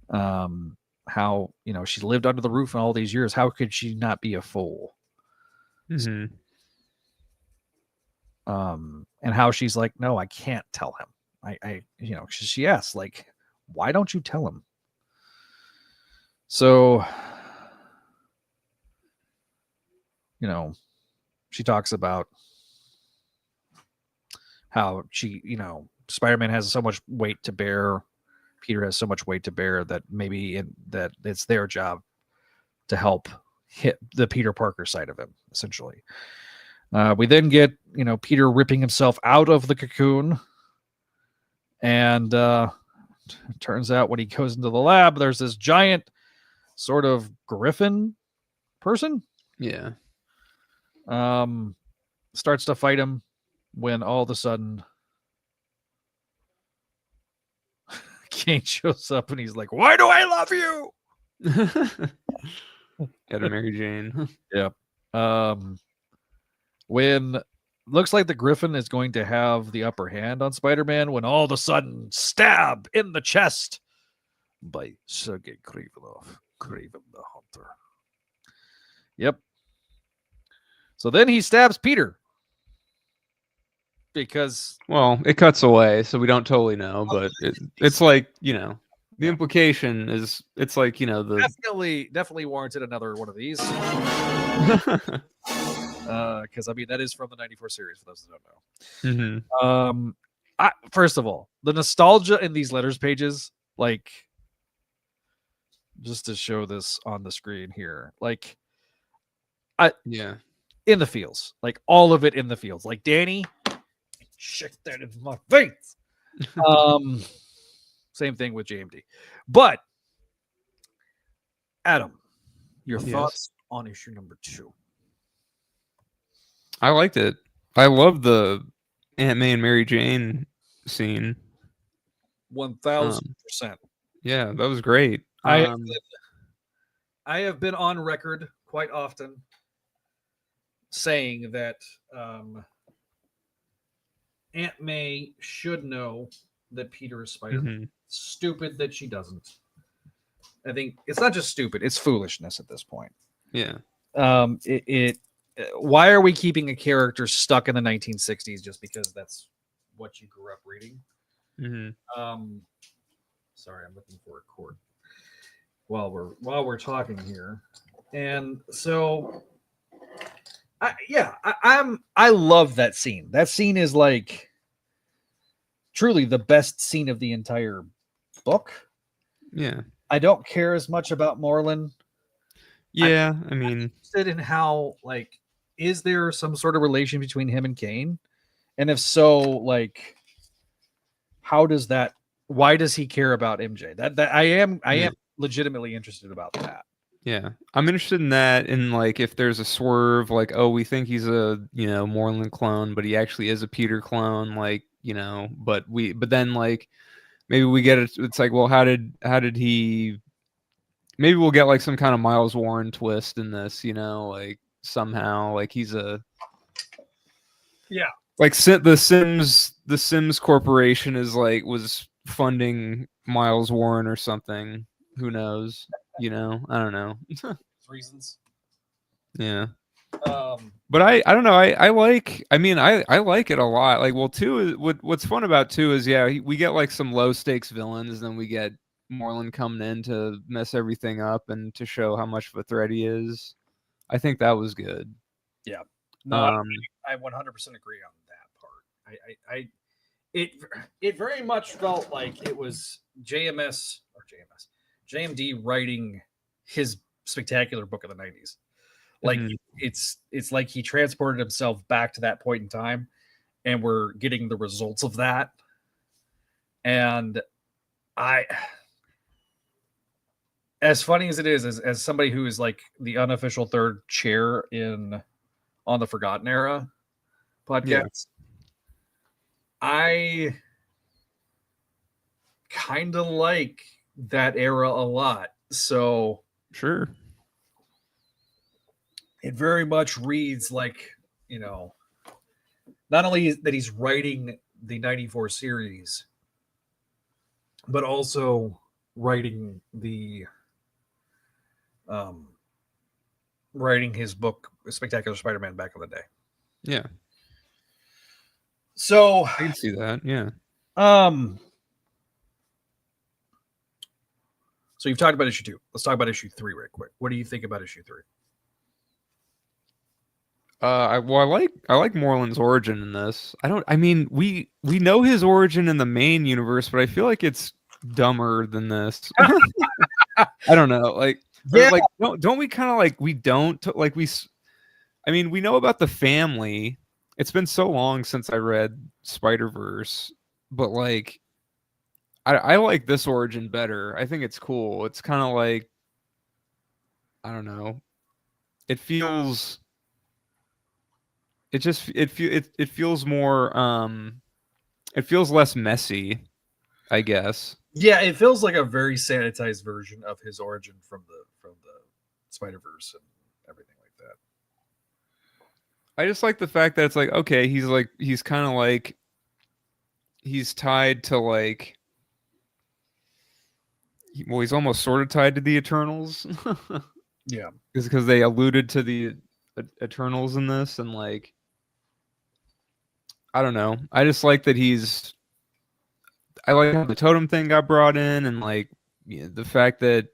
[SPEAKER 1] how, she lived under the roof in all these years. How could she not be a fool? And how she's like, no, I can't tell him. She asks, like, why don't you tell him? So, she talks about how she, Spider-Man has so much weight to bear. Peter has so much weight to bear that maybe that it's their job to help hit the Peter Parker side of him, essentially. We then get, Peter ripping himself out of the cocoon. And turns out when he goes into the lab, there's this giant sort of griffin person.
[SPEAKER 2] Yeah.
[SPEAKER 1] Starts to fight him when all of a sudden Kane shows up and he's like, why do I love you?
[SPEAKER 2] Got a Mary Jane.
[SPEAKER 1] Yep. When looks like the Griffin is going to have the upper hand on Spider-Man, when all of a sudden, stab in the chest by Sergei Kravenov, Kraven the Hunter. Yep. So then he stabs Peter. Because...
[SPEAKER 2] well, it cuts away, so we don't totally know, but it's like, the implication is, it's like, the...
[SPEAKER 1] Definitely warranted another one of these. Because that is from the 94 series for those who don't know. First of all, the nostalgia in these letters pages, like, just to show this on the screen here, like, in the feels, like all of it in the feels, like Danny, shit that in my face. Same thing with JMD, but Adam, your thoughts on issue number 2?
[SPEAKER 2] I liked it. I love the Aunt May and Mary Jane scene.
[SPEAKER 1] 1000%.
[SPEAKER 2] Yeah, that was great.
[SPEAKER 1] I have been on record quite often saying that Aunt May should know that Peter is Spider-Man.
[SPEAKER 2] Mm-hmm.
[SPEAKER 1] Stupid that she doesn't. I think it's not just stupid; it's foolishness at this point.
[SPEAKER 2] Yeah.
[SPEAKER 1] Why are we keeping a character stuck in the 1960s just because that's what you grew up reading?
[SPEAKER 2] Mm-hmm.
[SPEAKER 1] Sorry, I'm looking for a cord while we're talking here, and so I love that scene. That scene is like truly the best scene of the entire book.
[SPEAKER 2] Yeah.
[SPEAKER 1] I don't care as much about Moreland.
[SPEAKER 2] Yeah,
[SPEAKER 1] I'm interested in how, like, is there some sort of relation between him and Kane? And if so, like, why does he care about MJ? That I am legitimately interested about that.
[SPEAKER 2] Yeah. I'm interested in that, in like if there's a swerve, like, oh, we think he's a, Moreland clone, but he actually is a Peter clone, like, but then like maybe we get it, it's like, well, how did he, maybe we'll get like some kind of Miles Warren twist in this, like somehow, like he's like the Sims Corporation was funding Miles Warren or something. Who knows? I don't know.
[SPEAKER 1] Reasons.
[SPEAKER 2] Yeah. But I don't know. I like it a lot. Like, well, what's fun about 2 is, we get like some low stakes villains, then we get Moreland coming in to mess everything up and to show how much of a threat he is. I think that was good.
[SPEAKER 1] Yeah. No, I 100% agree on that part. It very much felt like it was JMD writing his spectacular book of the 90s. Like, it's like he transported himself back to that point in time, and we're getting the results of that. And as funny as it is, as somebody who is like the unofficial third chair on the Forgotten Era podcast, I kind of like that era a lot. So
[SPEAKER 2] sure.
[SPEAKER 1] It very much reads like, not only that he's writing the 94 series, but also writing his book, Spectacular Spider-Man, back in the day.
[SPEAKER 2] Yeah.
[SPEAKER 1] So
[SPEAKER 2] I can see that. Yeah.
[SPEAKER 1] So you've talked about issue 2. Let's talk about issue 3 right quick. What do you think about issue 3?
[SPEAKER 2] I like Moreland's origin in this. We know his origin in the main universe, but I feel like it's dumber than this. I don't know. Like, don't we kind of like, we don't like, we know about the family. It's been so long since I read Spider-Verse, but like, I like this origin better. I think it's cool. It's kind of like, I don't know. It feels more it feels less messy, I guess.
[SPEAKER 1] Yeah, it feels like a very sanitized version of his origin from the Spider-Verse and everything like that.
[SPEAKER 2] I just like the fact that it's like, okay, he's kind of like, he's tied to like, he's almost sort of tied to the Eternals.
[SPEAKER 1] Yeah,
[SPEAKER 2] because they alluded to the Eternals in this, and like, I don't know. I just like that I like how the totem thing got brought in, and like, the fact that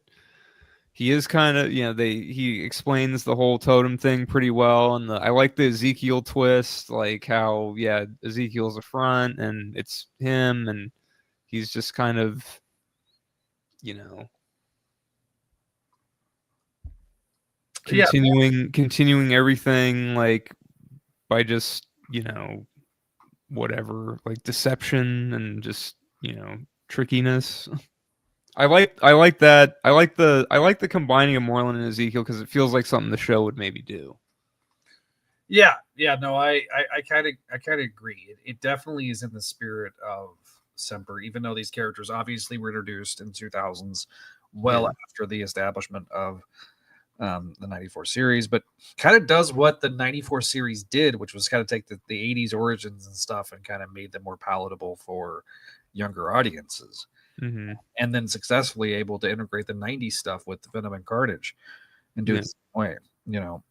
[SPEAKER 2] he is kind of, he explains the whole totem thing pretty well, and I like the Ezekiel twist, like how Ezekiel's a front, and it's him, and he's just kind of, continuing everything, like, by just whatever, like deception and just trickiness. I like that. I like the combining of Moreland and Ezekiel because it feels like something the show would maybe do.
[SPEAKER 1] Yeah, no, I kind of agree. It definitely is in the spirit of Semper, even though these characters obviously were introduced in 2000s, well after the establishment of the 94 series, but kind of does what the 94 series did, which was kind of take the 80s origins and stuff and kind of made them more palatable for younger audiences.
[SPEAKER 2] Mm-hmm.
[SPEAKER 1] And then successfully able to integrate the 90s stuff with Venom and Carnage and do it the same way,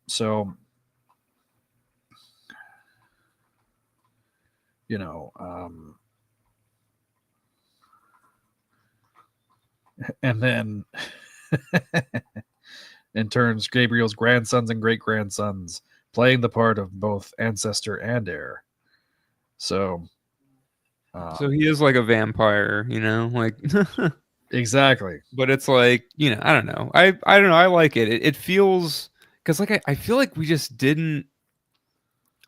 [SPEAKER 1] so and then in turns, Gabriel's grandsons and great-grandsons playing the part of both ancestor and heir. So
[SPEAKER 2] he is like a vampire, like
[SPEAKER 1] exactly.
[SPEAKER 2] But it's like, I don't know. I don't know. I like it. It feels, because like I feel like we just didn't.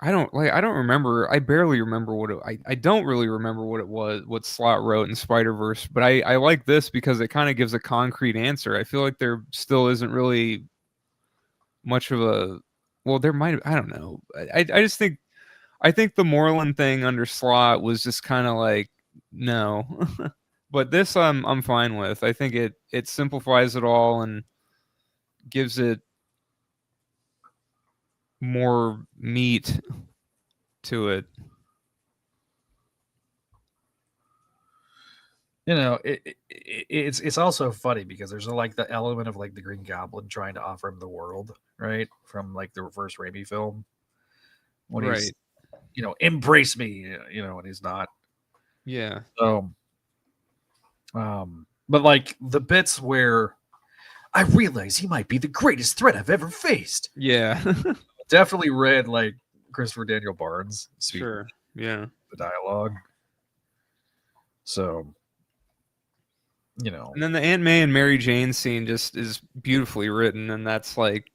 [SPEAKER 2] I don't remember. I barely remember I don't really remember what it was, what Slott wrote in Spider-Verse, but I like this because it kind of gives a concrete answer. I feel like there still isn't really much of a, well, there might have, I don't know. I just think, the Moreland thing under Slott was just kind of like, no. But this I'm fine with. I think it simplifies it all and gives it more meat to it.
[SPEAKER 1] It's also funny because there's like the element of like the Green Goblin trying to offer him the world, right? From like the first Raimi film. When he's, embrace me, and he's not.
[SPEAKER 2] Yeah.
[SPEAKER 1] So but like the bits where I realize he might be the greatest threat I've ever faced.
[SPEAKER 2] Yeah.
[SPEAKER 1] Definitely read like Christopher Daniel Barnes.
[SPEAKER 2] Sure. Yeah.
[SPEAKER 1] The dialogue. So,
[SPEAKER 2] And then the Aunt May and Mary Jane scene just is beautifully written, and that's like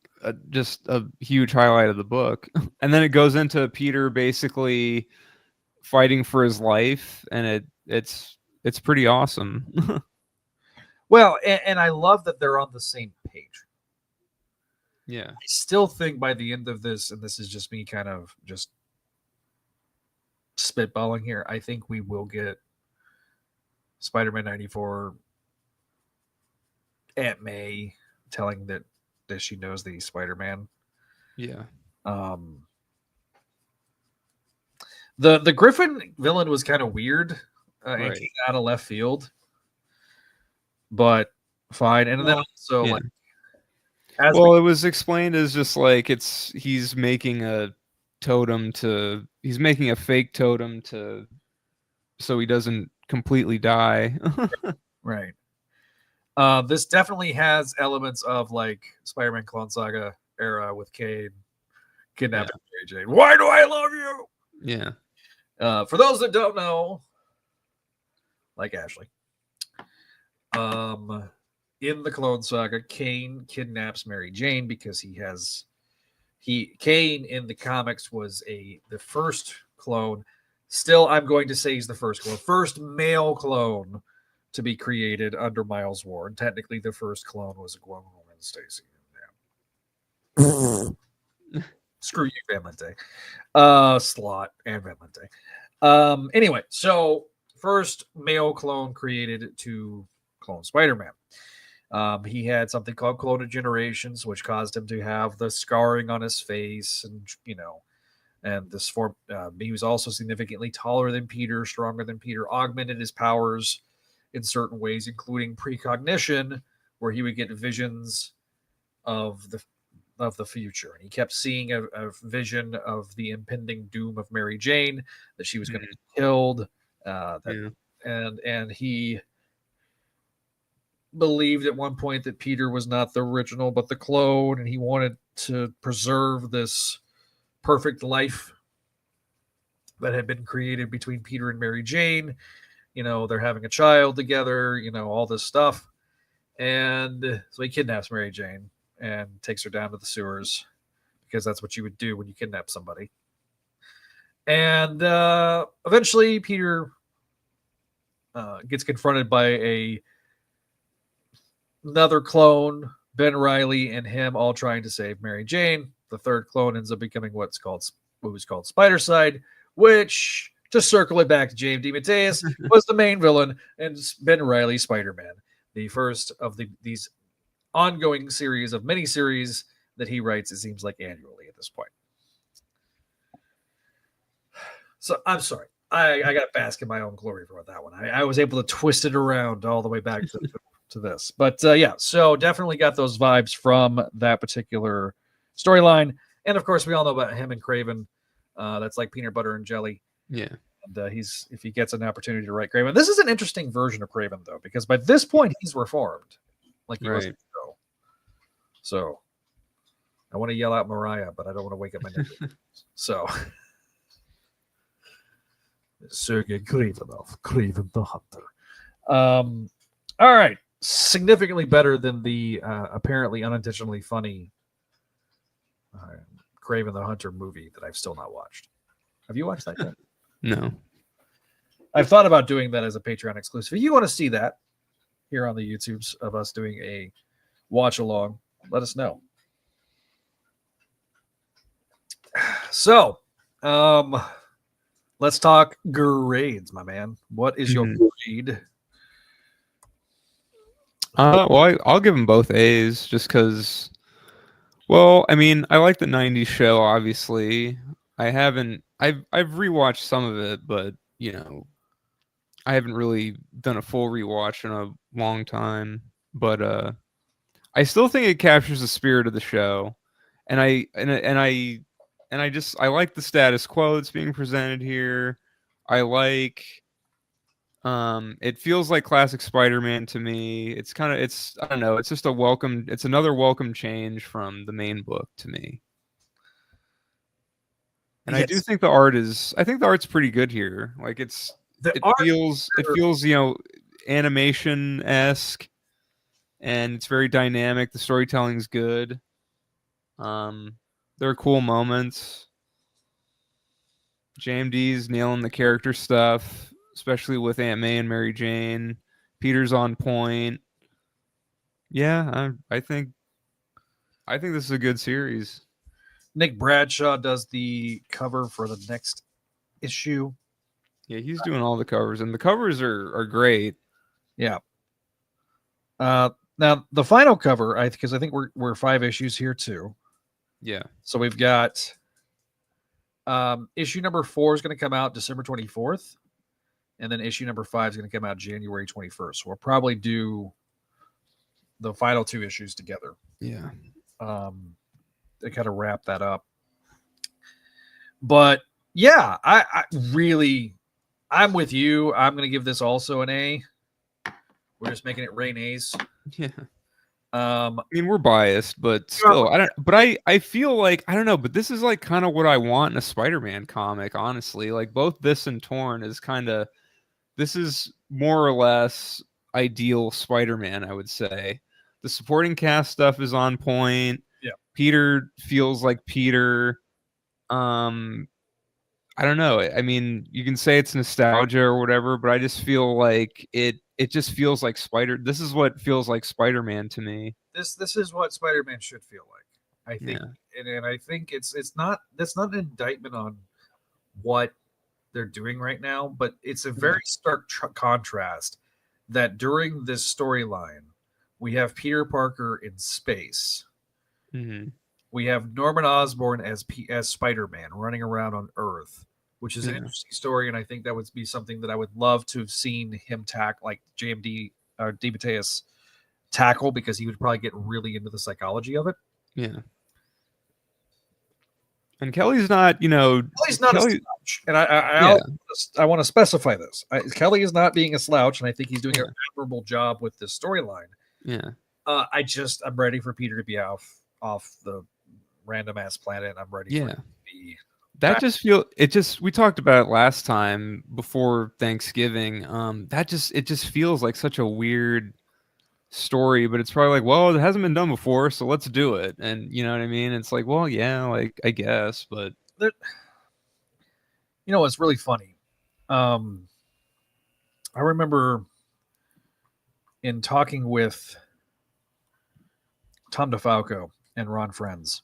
[SPEAKER 2] just a huge highlight of the book. And then it goes into Peter basically fighting for his life, and it's pretty awesome.
[SPEAKER 1] Well, and I love that they're on the same page.
[SPEAKER 2] Yeah.
[SPEAKER 1] I still think by the end of this, and this is just me kind of just spitballing here, I think we will get Spider-Man 94 Aunt May telling that she knows the Spider-Man.
[SPEAKER 2] Yeah.
[SPEAKER 1] The Griffin villain was kind of weird and came out of left field, but fine. And then also like,
[SPEAKER 2] it was explained as just like he's making a fake totem so he doesn't completely die.
[SPEAKER 1] Right. This definitely has elements of like Spider-Man Clone Saga era with Cade kidnapping Mary Jane. Why do I love you?
[SPEAKER 2] Yeah.
[SPEAKER 1] For those that don't know, like Ashley, in the Clone Saga, Kane kidnaps Mary Jane because Kane in the comics was the first clone. Still, I'm going to say he's the first male clone to be created under Miles Warren. Technically, the first clone was a Gwen Woman, Stacy. Yeah. Screw you, Van Lente. Slott and Van Lente. Anyway, so first male clone created to clone Spider-Man. He had something called cloned generations, which caused him to have the scarring on his face, and and this form. He was also significantly taller than Peter, stronger than Peter, augmented his powers in certain ways, including precognition, where he would get visions of the future, and he kept seeing a vision of the impending doom of Mary Jane, that she was going to be killed, and he believed at one point that Peter was not the original but the clone, and he wanted to preserve this perfect life that had been created between Peter and Mary Jane. They're having a child together, all this stuff. And so he kidnaps Mary Jane and takes her down to the sewers, because that's what you would do when you kidnap somebody. And eventually Peter gets confronted by another clone, Ben Reilly, and him all trying to save Mary Jane. the third clone ends up becoming what was called Spider-Side, which, to circle it back to James DeMatteis, was the main villain, and Ben Reilly Spider-Man, the first of these ongoing series of miniseries that he writes, it seems like, annually at this point. So I'm sorry. I got to bask in my own glory for that one. I was able to twist it around all the way back to this. But yeah, so definitely got those vibes from that particular storyline. And of course, we all know about him and Kraven. That's like peanut butter and jelly.
[SPEAKER 2] Yeah.
[SPEAKER 1] And if he gets an opportunity to write Kraven. This is an interesting version of Kraven, though, because by this point, he's reformed. Like he was in the show. So I want to yell out Mariah, but I don't want to wake up my neighbor. So... Sergei Kravenov, Kraven the Hunter. All right. Significantly better than the apparently unintentionally funny Kraven the Hunter movie that I've still not watched. Have you watched that yet?
[SPEAKER 2] No.
[SPEAKER 1] I've thought about doing that as a Patreon exclusive. If you want to see that here on the YouTubes of us doing a watch along, let us know. So, let's talk grades, my man. What is your grade?
[SPEAKER 2] Well, I'll give them both A's just because. Well, I mean, I like the '90s show. Obviously, I've rewatched some of it, but I haven't really done a full rewatch in a long time. But I still think it captures the spirit of the show, and I like the status quo that's being presented here. I like it feels like classic Spider-Man to me. It's I don't know, it's just another welcome change from the main book to me. And yes. I do think the art's pretty good here. Like it feels animation-esque, and it's very dynamic. The storytelling's good. There are cool moments. JMD's nailing the character stuff, especially with Aunt May and Mary Jane. Peter's on point. Yeah, I think this is a good series.
[SPEAKER 1] Nick Bradshaw does the cover for the next issue.
[SPEAKER 2] Yeah, he's doing all the covers, and the covers are great.
[SPEAKER 1] Yeah. Now the final cover, because I think we're 5 issues here too.
[SPEAKER 2] Yeah.
[SPEAKER 1] So we've got issue number 4 is going to come out December 24th, and then issue number 5 is going to come out January 21st. So we'll probably do the final 2 issues together.
[SPEAKER 2] Yeah.
[SPEAKER 1] To kind of wrap that up. But yeah, I'm with you. I'm going to give this also an A. We're just making it rain A's.
[SPEAKER 2] Yeah. I mean, we're biased, but still, I feel like, I don't know, but this is like kind of what I want in a Spider-Man comic, honestly. Like both this and Torn is this is more or less ideal Spider-Man, I would say. The supporting cast stuff is on point.
[SPEAKER 1] Yeah.
[SPEAKER 2] Peter feels like Peter. I don't know. I mean, you can say it's nostalgia or whatever, but I just feel like it just feels like this is what feels like Spider-Man to me.
[SPEAKER 1] This is what Spider-Man should feel like, I think. Yeah. And I think that's not an indictment on what they're doing right now, but it's a very stark contrast that during this storyline, we have Peter Parker in space.
[SPEAKER 2] Mm-hmm.
[SPEAKER 1] We have Norman Osborn as Spider-Man running around on Earth, which is an interesting story, and I think that would be something that I would love to have seen him like JMD or DeMatteis tackle, because he would probably get really into the psychology of it.
[SPEAKER 2] Yeah. And Kelly's not,
[SPEAKER 1] Kelly's not a slouch, and I want to specify this. Kelly is not being a slouch, and I think he's doing an admirable job with this storyline.
[SPEAKER 2] Yeah.
[SPEAKER 1] I'm ready for Peter to be off the random ass planet. I'm ready for him to be.
[SPEAKER 2] We talked about it last time before Thanksgiving. It just feels like such a weird story, but it's probably like, well, it hasn't been done before, so let's do it. And you know what I mean? It's like, well, yeah, like I guess, but
[SPEAKER 1] it's really funny. I remember in talking with Tom DeFalco and Ron Friends,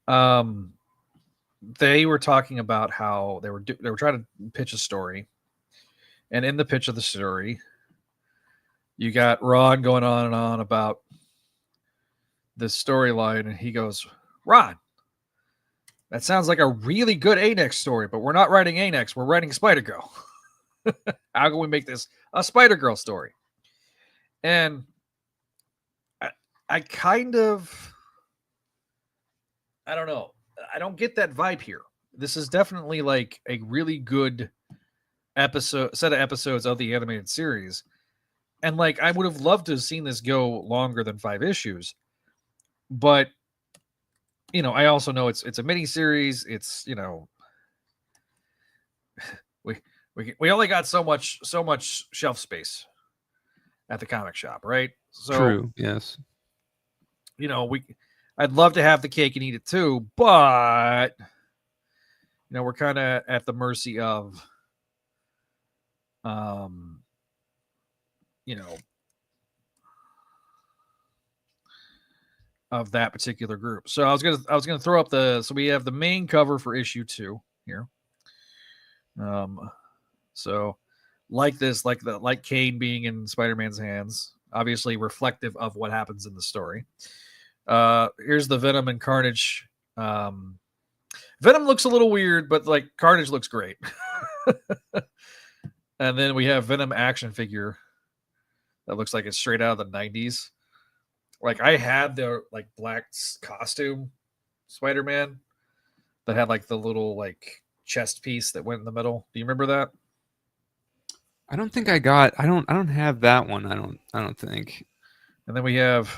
[SPEAKER 1] cover. They were talking about how they were trying to pitch a story, and in the pitch of the story, you got Ron going on and on about this storyline, and he goes, "Ron, that sounds like a really good A-Next story, but we're not writing A-Next. We're writing Spider-Girl. How can we make this a Spider-Girl story?" And I kind of, I don't know. I don't get that vibe here. This is definitely like a really good set of episodes of the animated series. And like, I would have loved to have seen this go longer than 5 issues. But, you know, I also know it's a mini series. It's, you know, we only got so much shelf space at the comic shop, right? So,
[SPEAKER 2] true. Yes.
[SPEAKER 1] You know, I'd love to have the cake and eat it too, but you know, we're kind of at the mercy of, you know, of that particular group. So I was gonna throw up so we have the main cover for issue 2 here. So like Kane being in Spider-Man's hands, obviously reflective of what happens in the story. Here's the Venom and Carnage. Venom looks a little weird, but like Carnage looks great. And then we have Venom action figure that looks like it's straight out of the 90s. Like I had the like black costume Spider-Man that had like the little like chest piece that went in the middle. Do you remember that?
[SPEAKER 2] I don't think I don't have that one. I don't think.
[SPEAKER 1] And then we have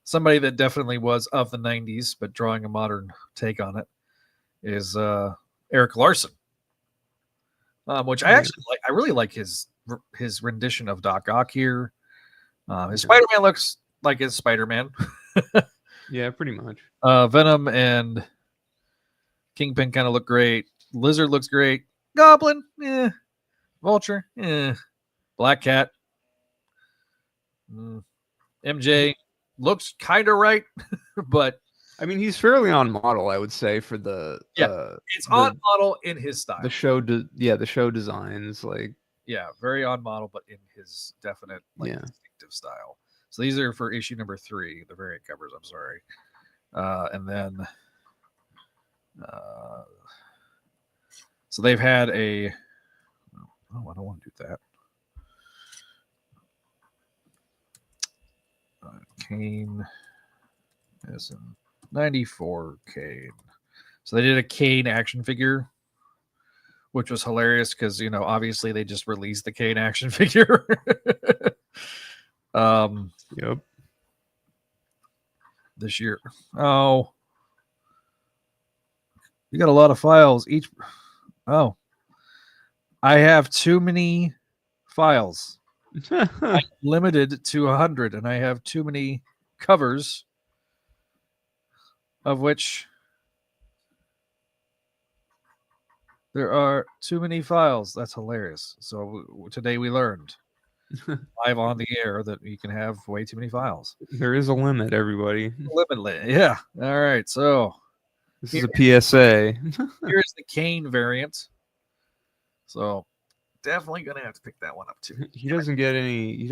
[SPEAKER 1] somebody that definitely was of the 90s, but drawing a modern take on it is Eric Larson, which I actually like. I really like his rendition of Doc Ock here. His Spider-Man looks like his Spider-Man.
[SPEAKER 2] Yeah, pretty much.
[SPEAKER 1] Venom and Kingpin kind of look great. Lizard looks great. Goblin, yeah. Vulture, yeah. Black Cat. MJ looks kind of right, but
[SPEAKER 2] I mean, he's fairly on model, I would say, for the
[SPEAKER 1] it's on model in his style.
[SPEAKER 2] The show designs, like
[SPEAKER 1] very on model, but in his definite distinctive style. So these are for issue number 3, the variant covers. I'm sorry, and then so they've had a. Oh, I don't want to do that. Kane is in 94 Kane. So they did a Kane action figure, which was hilarious because, you know, obviously they just released the Kane action figure.
[SPEAKER 2] Yep.
[SPEAKER 1] This year. Oh. You got a lot of files. Oh. I have too many files. I'm limited to 100, and I have too many covers, of which there are too many files. That's hilarious. So today we learned live on the air that you can have way too many files.
[SPEAKER 2] There is a limit, everybody.
[SPEAKER 1] Limit. Yeah. All right. So
[SPEAKER 2] this is a PSA.
[SPEAKER 1] Here's the Kane variant. So definitely gonna have to pick that one up too.
[SPEAKER 2] He doesn't get any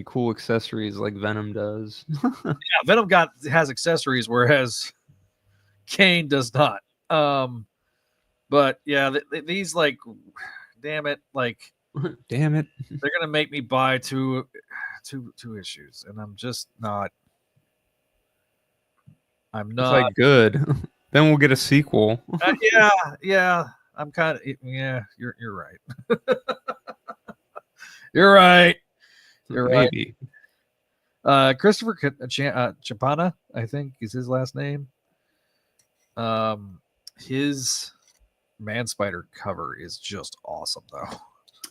[SPEAKER 2] cool accessories like Venom does.
[SPEAKER 1] Yeah, Venom has accessories, whereas Kane does not. But yeah, these like, damn it,
[SPEAKER 2] damn it,
[SPEAKER 1] they're gonna make me buy two issues, and I'm just not. I'm not.
[SPEAKER 2] It's like good. Then we'll get a sequel.
[SPEAKER 1] Yeah. I'm kind of You're right. You're right. You're
[SPEAKER 2] Maybe.
[SPEAKER 1] Right. Christopher Chapana, I think is his last name. His Man Spider cover is just awesome, though.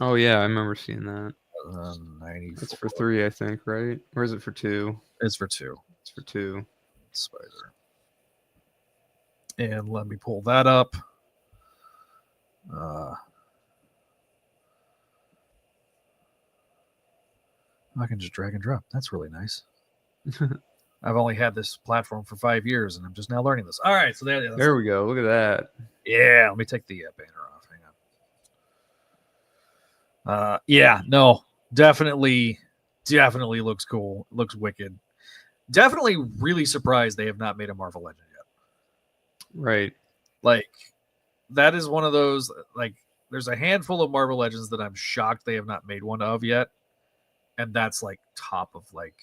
[SPEAKER 2] Oh yeah, I remember seeing that.
[SPEAKER 1] 94.
[SPEAKER 2] It's for 3, I think, right? Or is it for 2?
[SPEAKER 1] It's for 2.
[SPEAKER 2] It's for 2.
[SPEAKER 1] Spider. And let me pull that up. I can just drag and drop. That's really nice. I've only had this platform for 5 years, and I'm just now learning this. All right, so
[SPEAKER 2] there we go. Look at that.
[SPEAKER 1] Yeah, let me take the banner off. Hang on. Yeah, no, definitely looks cool. Looks wicked. Definitely really surprised they have not made a Marvel Legend yet.
[SPEAKER 2] Right.
[SPEAKER 1] Like, that is one of those, like, there's a handful of Marvel Legends that I'm shocked they have not made one of yet. And that's like top of like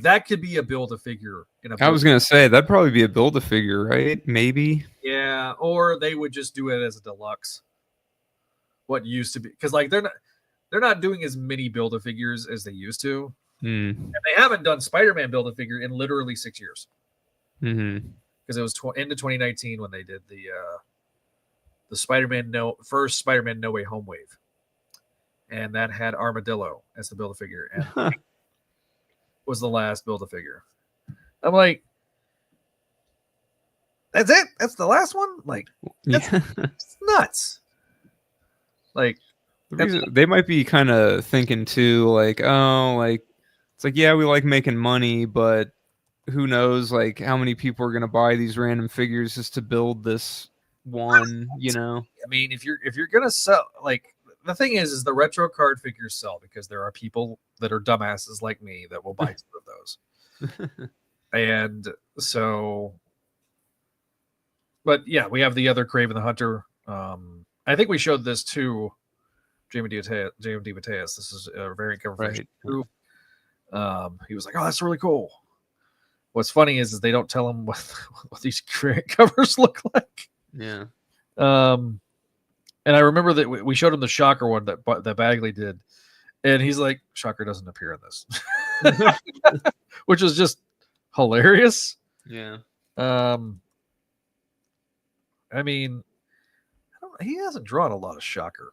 [SPEAKER 1] that could be a Build-A-Figure in a.
[SPEAKER 2] I was gonna say that'd probably be a Build-A-Figure, right? Maybe.
[SPEAKER 1] Yeah, or they would just do it as a deluxe. What used to be, because like they're not doing as many Build-A-Figures as they used to, and they haven't done Spider-Man Build-A-Figure in literally 6 years. Because it was into 2019 when they did the first Spider-Man No Way Home wave. And that had Armadillo as the Build-A-Figure, and was the last Build-A-Figure. I'm like, that's it? That's the last one? Like, that's nuts. Like,
[SPEAKER 2] they might be kind of thinking too, like, oh, like, it's like, yeah, we like making money, but who knows, like, how many people are going to buy these random figures just to build this one, you know?
[SPEAKER 1] I mean, if you're going to sell, like, the thing is the retro card figures sell because there are people that are dumbasses like me that will buy two of those. And so, but yeah, we have the other Kraven the Hunter. I think we showed this to Jamie DeMatteis. This is a variant cover for issue 2. He was like, "Oh, that's really cool." What's funny is they don't tell him what these variant covers look like.
[SPEAKER 2] Yeah.
[SPEAKER 1] And I remember that we showed him the Shocker one that Bagley did, and he's like, "Shocker doesn't appear in this," which is just hilarious.
[SPEAKER 2] Yeah.
[SPEAKER 1] I mean, he hasn't drawn a lot of Shocker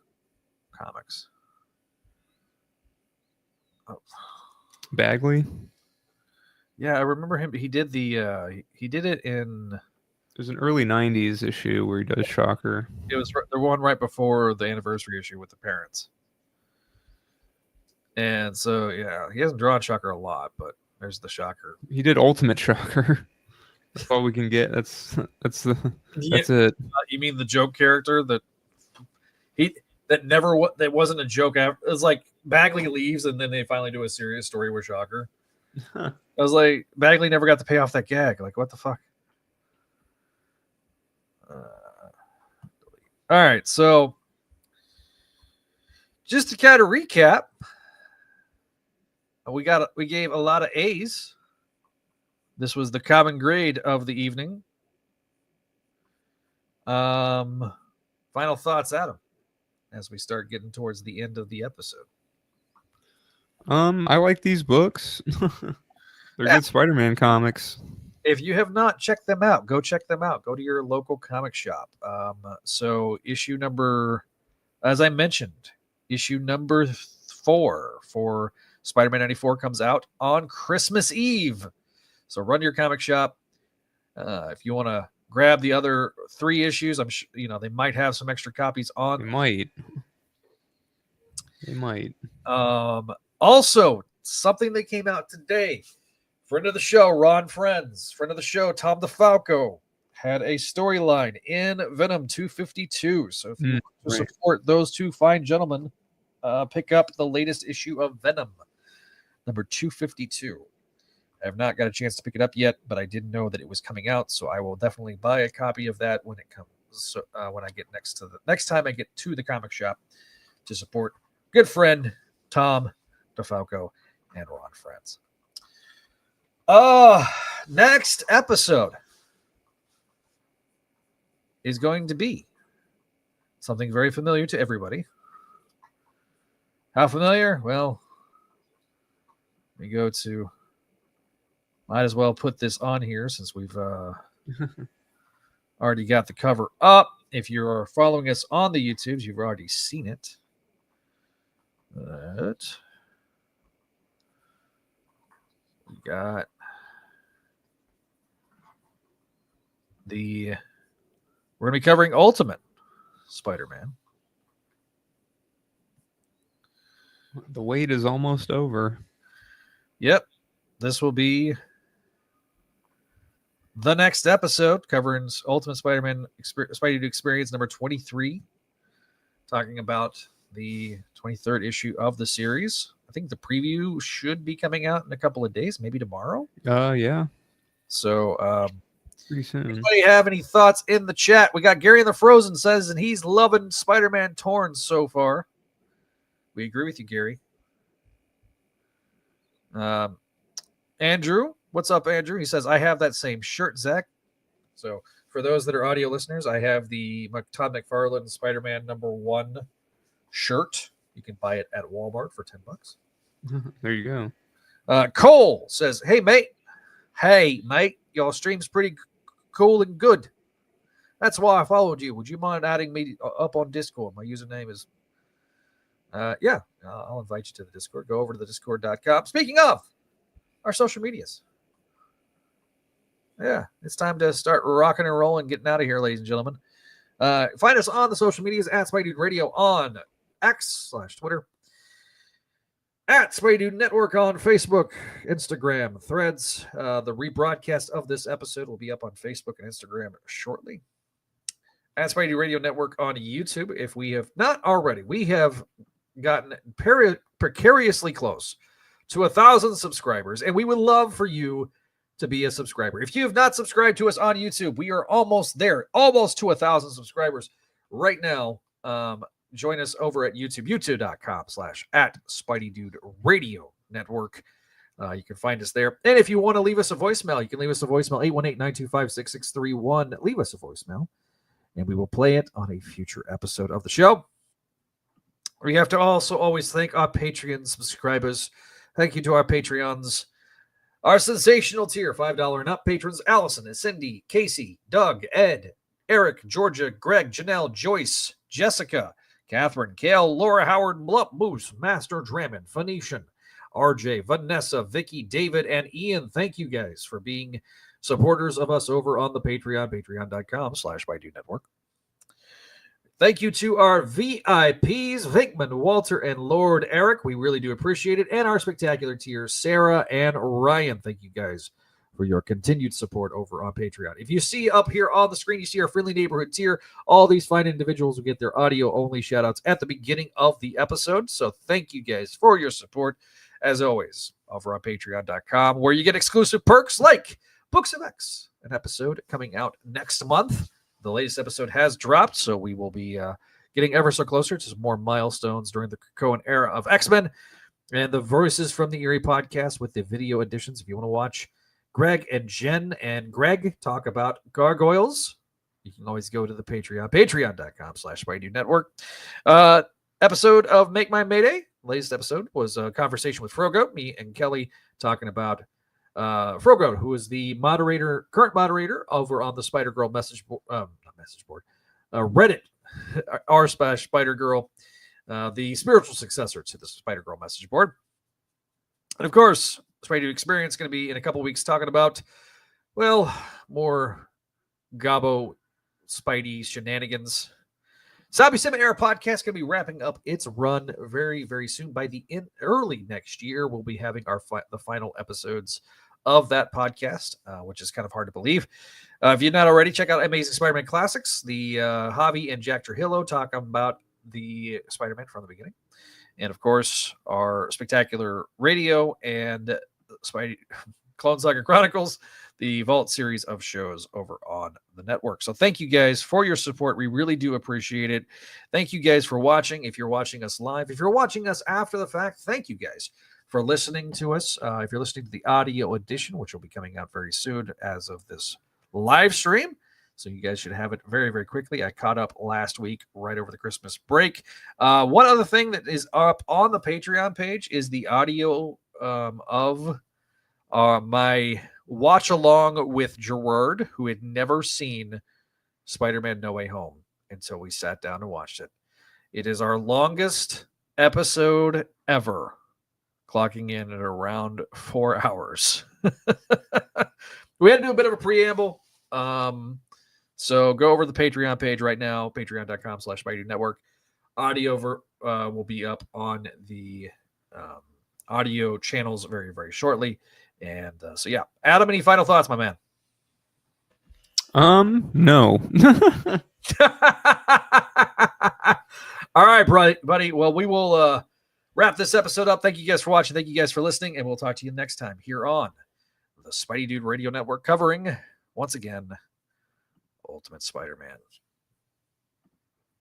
[SPEAKER 1] comics. Oh.
[SPEAKER 2] Bagley.
[SPEAKER 1] Yeah, I remember him. He did he did it in.
[SPEAKER 2] There's an early 90s issue where he does Shocker.
[SPEAKER 1] It was the one right before the anniversary issue with the parents. And so, yeah, he hasn't drawn Shocker a lot, but there's the Shocker.
[SPEAKER 2] He did Ultimate Shocker. That's all we can get. That's it.
[SPEAKER 1] You mean the joke character that wasn't a joke after? It was like Bagley leaves and then they finally do a serious story with Shocker. I was like, Bagley never got to pay off that gag. Like, what the fuck? All right, so just to kind of recap, we gave a lot of A's. This was the common grade of the evening. Final thoughts, Adam, as we start getting towards the end of the episode.
[SPEAKER 2] I like these books. They're good Spider-Man comics.
[SPEAKER 1] If you have not checked them out, go check them out. Go to your local comic shop. So issue number, as I mentioned, issue number 4 for Spider-Man 94 comes out on Christmas Eve. So run to your comic shop. If you want to grab the other 3 issues, I'm sure they might have some extra copies on.
[SPEAKER 2] They might.
[SPEAKER 1] Also, something that came out today. Friend of the show, Ron Friends. Friend of the show, Tom DeFalco, had a storyline in Venom 252. So if you want to support those two fine gentlemen, pick up the latest issue of Venom, number 252. I have not got a chance to pick it up yet, but I did know that it was coming out, so I will definitely buy a copy of that when it comes. So when I get next time I get to the comic shop to support good friend Tom DeFalco and Ron Friends. Next episode is going to be something very familiar to everybody. How familiar? Well, we go to. Might as well put this on here since we've already got the cover up. If you're following us on the YouTubes, you've already seen it. But we got we're going to be covering Ultimate Spider-Man.
[SPEAKER 2] The wait is almost over.
[SPEAKER 1] Yep. this will be the next episode covering Ultimate Spider-Man Spideydude Experience number 23, talking about the 23rd issue of the series. I think the preview should be coming out in a couple of days, maybe tomorrow.
[SPEAKER 2] Yeah.
[SPEAKER 1] So,
[SPEAKER 2] pretty soon.
[SPEAKER 1] Anybody have any thoughts in the chat? We got Gary in the Frozen says, and he's loving Spider-Man Torn so far. We agree with you, Gary. Andrew, what's up, Andrew? He says, I have that same shirt, Zach. So for those that are audio listeners, I have the Todd McFarlane Spider-Man #1 shirt. You can buy it at Walmart for $10.
[SPEAKER 2] There you go.
[SPEAKER 1] Cole says, hey, mate, your stream's pretty cool and good. That's why I followed you. Would you mind adding me up on Discord? My username is, yeah, I'll invite you to the Discord. Go over to the discord.com. Speaking of our social medias. Yeah, it's time to start rocking and rolling, getting out of here, ladies and gentlemen. Find us on the social medias at Spideydude Radio on X/Twitter, at Spideydude Network on Facebook, Instagram, Threads. The rebroadcast of this episode will be up on Facebook and Instagram shortly. At Spideydude Radio Network on YouTube. If we have not already, we have gotten precariously close to 1,000 subscribers, and we would love for you to be a subscriber. If you have not subscribed to us on YouTube, we are almost there, almost to 1,000 subscribers right now. Join us over at YouTube, youtube.com/@Spideydude Radio Network. You can find us there. And if you want to leave us a voicemail, you can leave us a voicemail, 818-925-6631. Leave us a voicemail, and we will play it on a future episode of the show. We have to also always thank our Patreon subscribers. Thank you to our Patreons. Our sensational tier, $5 and up patrons, Allison, Cindy, Casey, Doug, Ed, Eric, Georgia, Greg, Janelle, Joyce, Jessica, Catherine, Kale, Laura Howard, Blup, Moose, Master Drammond, Phoenician, RJ, Vanessa, Vicky, David, and Ian. Thank you guys for being supporters of us over on the Patreon, patreon.com/Spideydude Network. Thank you to our VIPs, Vinkman, Walter, and Lord Eric. We really do appreciate it. And our spectacular tiers, Sarah and Ryan. Thank you guys for your continued support over on Patreon. If you see up here on the screen, you see our friendly neighborhood tier. All these fine individuals will get their audio-only shout-outs at the beginning of the episode. So thank you guys for your support, as always, over on patreon.com, where you get exclusive perks like Books of X, an episode coming out next month. The latest episode has dropped, so we will be getting ever so closer to some more milestones during the Cohen era of X-Men. And the Voices from the Eyrie podcast with the video editions. If you want to watch Greg and Jen and Greg talk about Gargoyles, you can always go to the Patreon, patreon.com/Spideydude Network. Episode of Make My Mayday. Latest episode was a conversation with Frogo, me and Kelly talking about Frogo, who is the current moderator over on the Spider-Girl Reddit, r/Spider-Girl, the spiritual successor to the Spider-Girl message board. And of course, Spideydude Experience is going to be in a couple weeks talking about, well, more Gabo Spidey shenanigans. Zombie Cinema Era podcast is going to be wrapping up its run very, very soon. By the early next year, we'll be having the final episodes of that podcast, which is kind of hard to believe. If you're not already, check out Amazing Spider-Man Classics. The Javi and Jack Trujillo talk about the Spider-Man from the beginning. And, of course, our spectacular radio and Clone Saga Chronicles, the Vault series of shows over on the network. So thank you guys for your support. We really do appreciate it. Thank you guys for watching. If you're watching us live, if you're watching us after the fact, thank you guys for listening to us. If you're listening to the audio edition, which will be coming out very soon as of this live stream, so you guys should have it very, very quickly. I caught up last week right over the Christmas break. One other thing that is up on the Patreon page is the audio of my watch along with Gerard, who had never seen Spider-Man No Way Home until we sat down and watched it. It is our longest episode ever, clocking in at around 4 hours. We had to do a bit of a preamble. So go over to the Patreon page right now, patreon.com/Spideydude Network. Audio will be up on the audio channels very, very shortly. And so, yeah. Adam, any final thoughts, my man?
[SPEAKER 2] No.
[SPEAKER 1] All right, buddy. Well, we will wrap this episode up. Thank you guys for watching. Thank you guys for listening. And we'll talk to you next time here on the Spideydude Radio Network, covering, once again, Ultimate Spider-Man.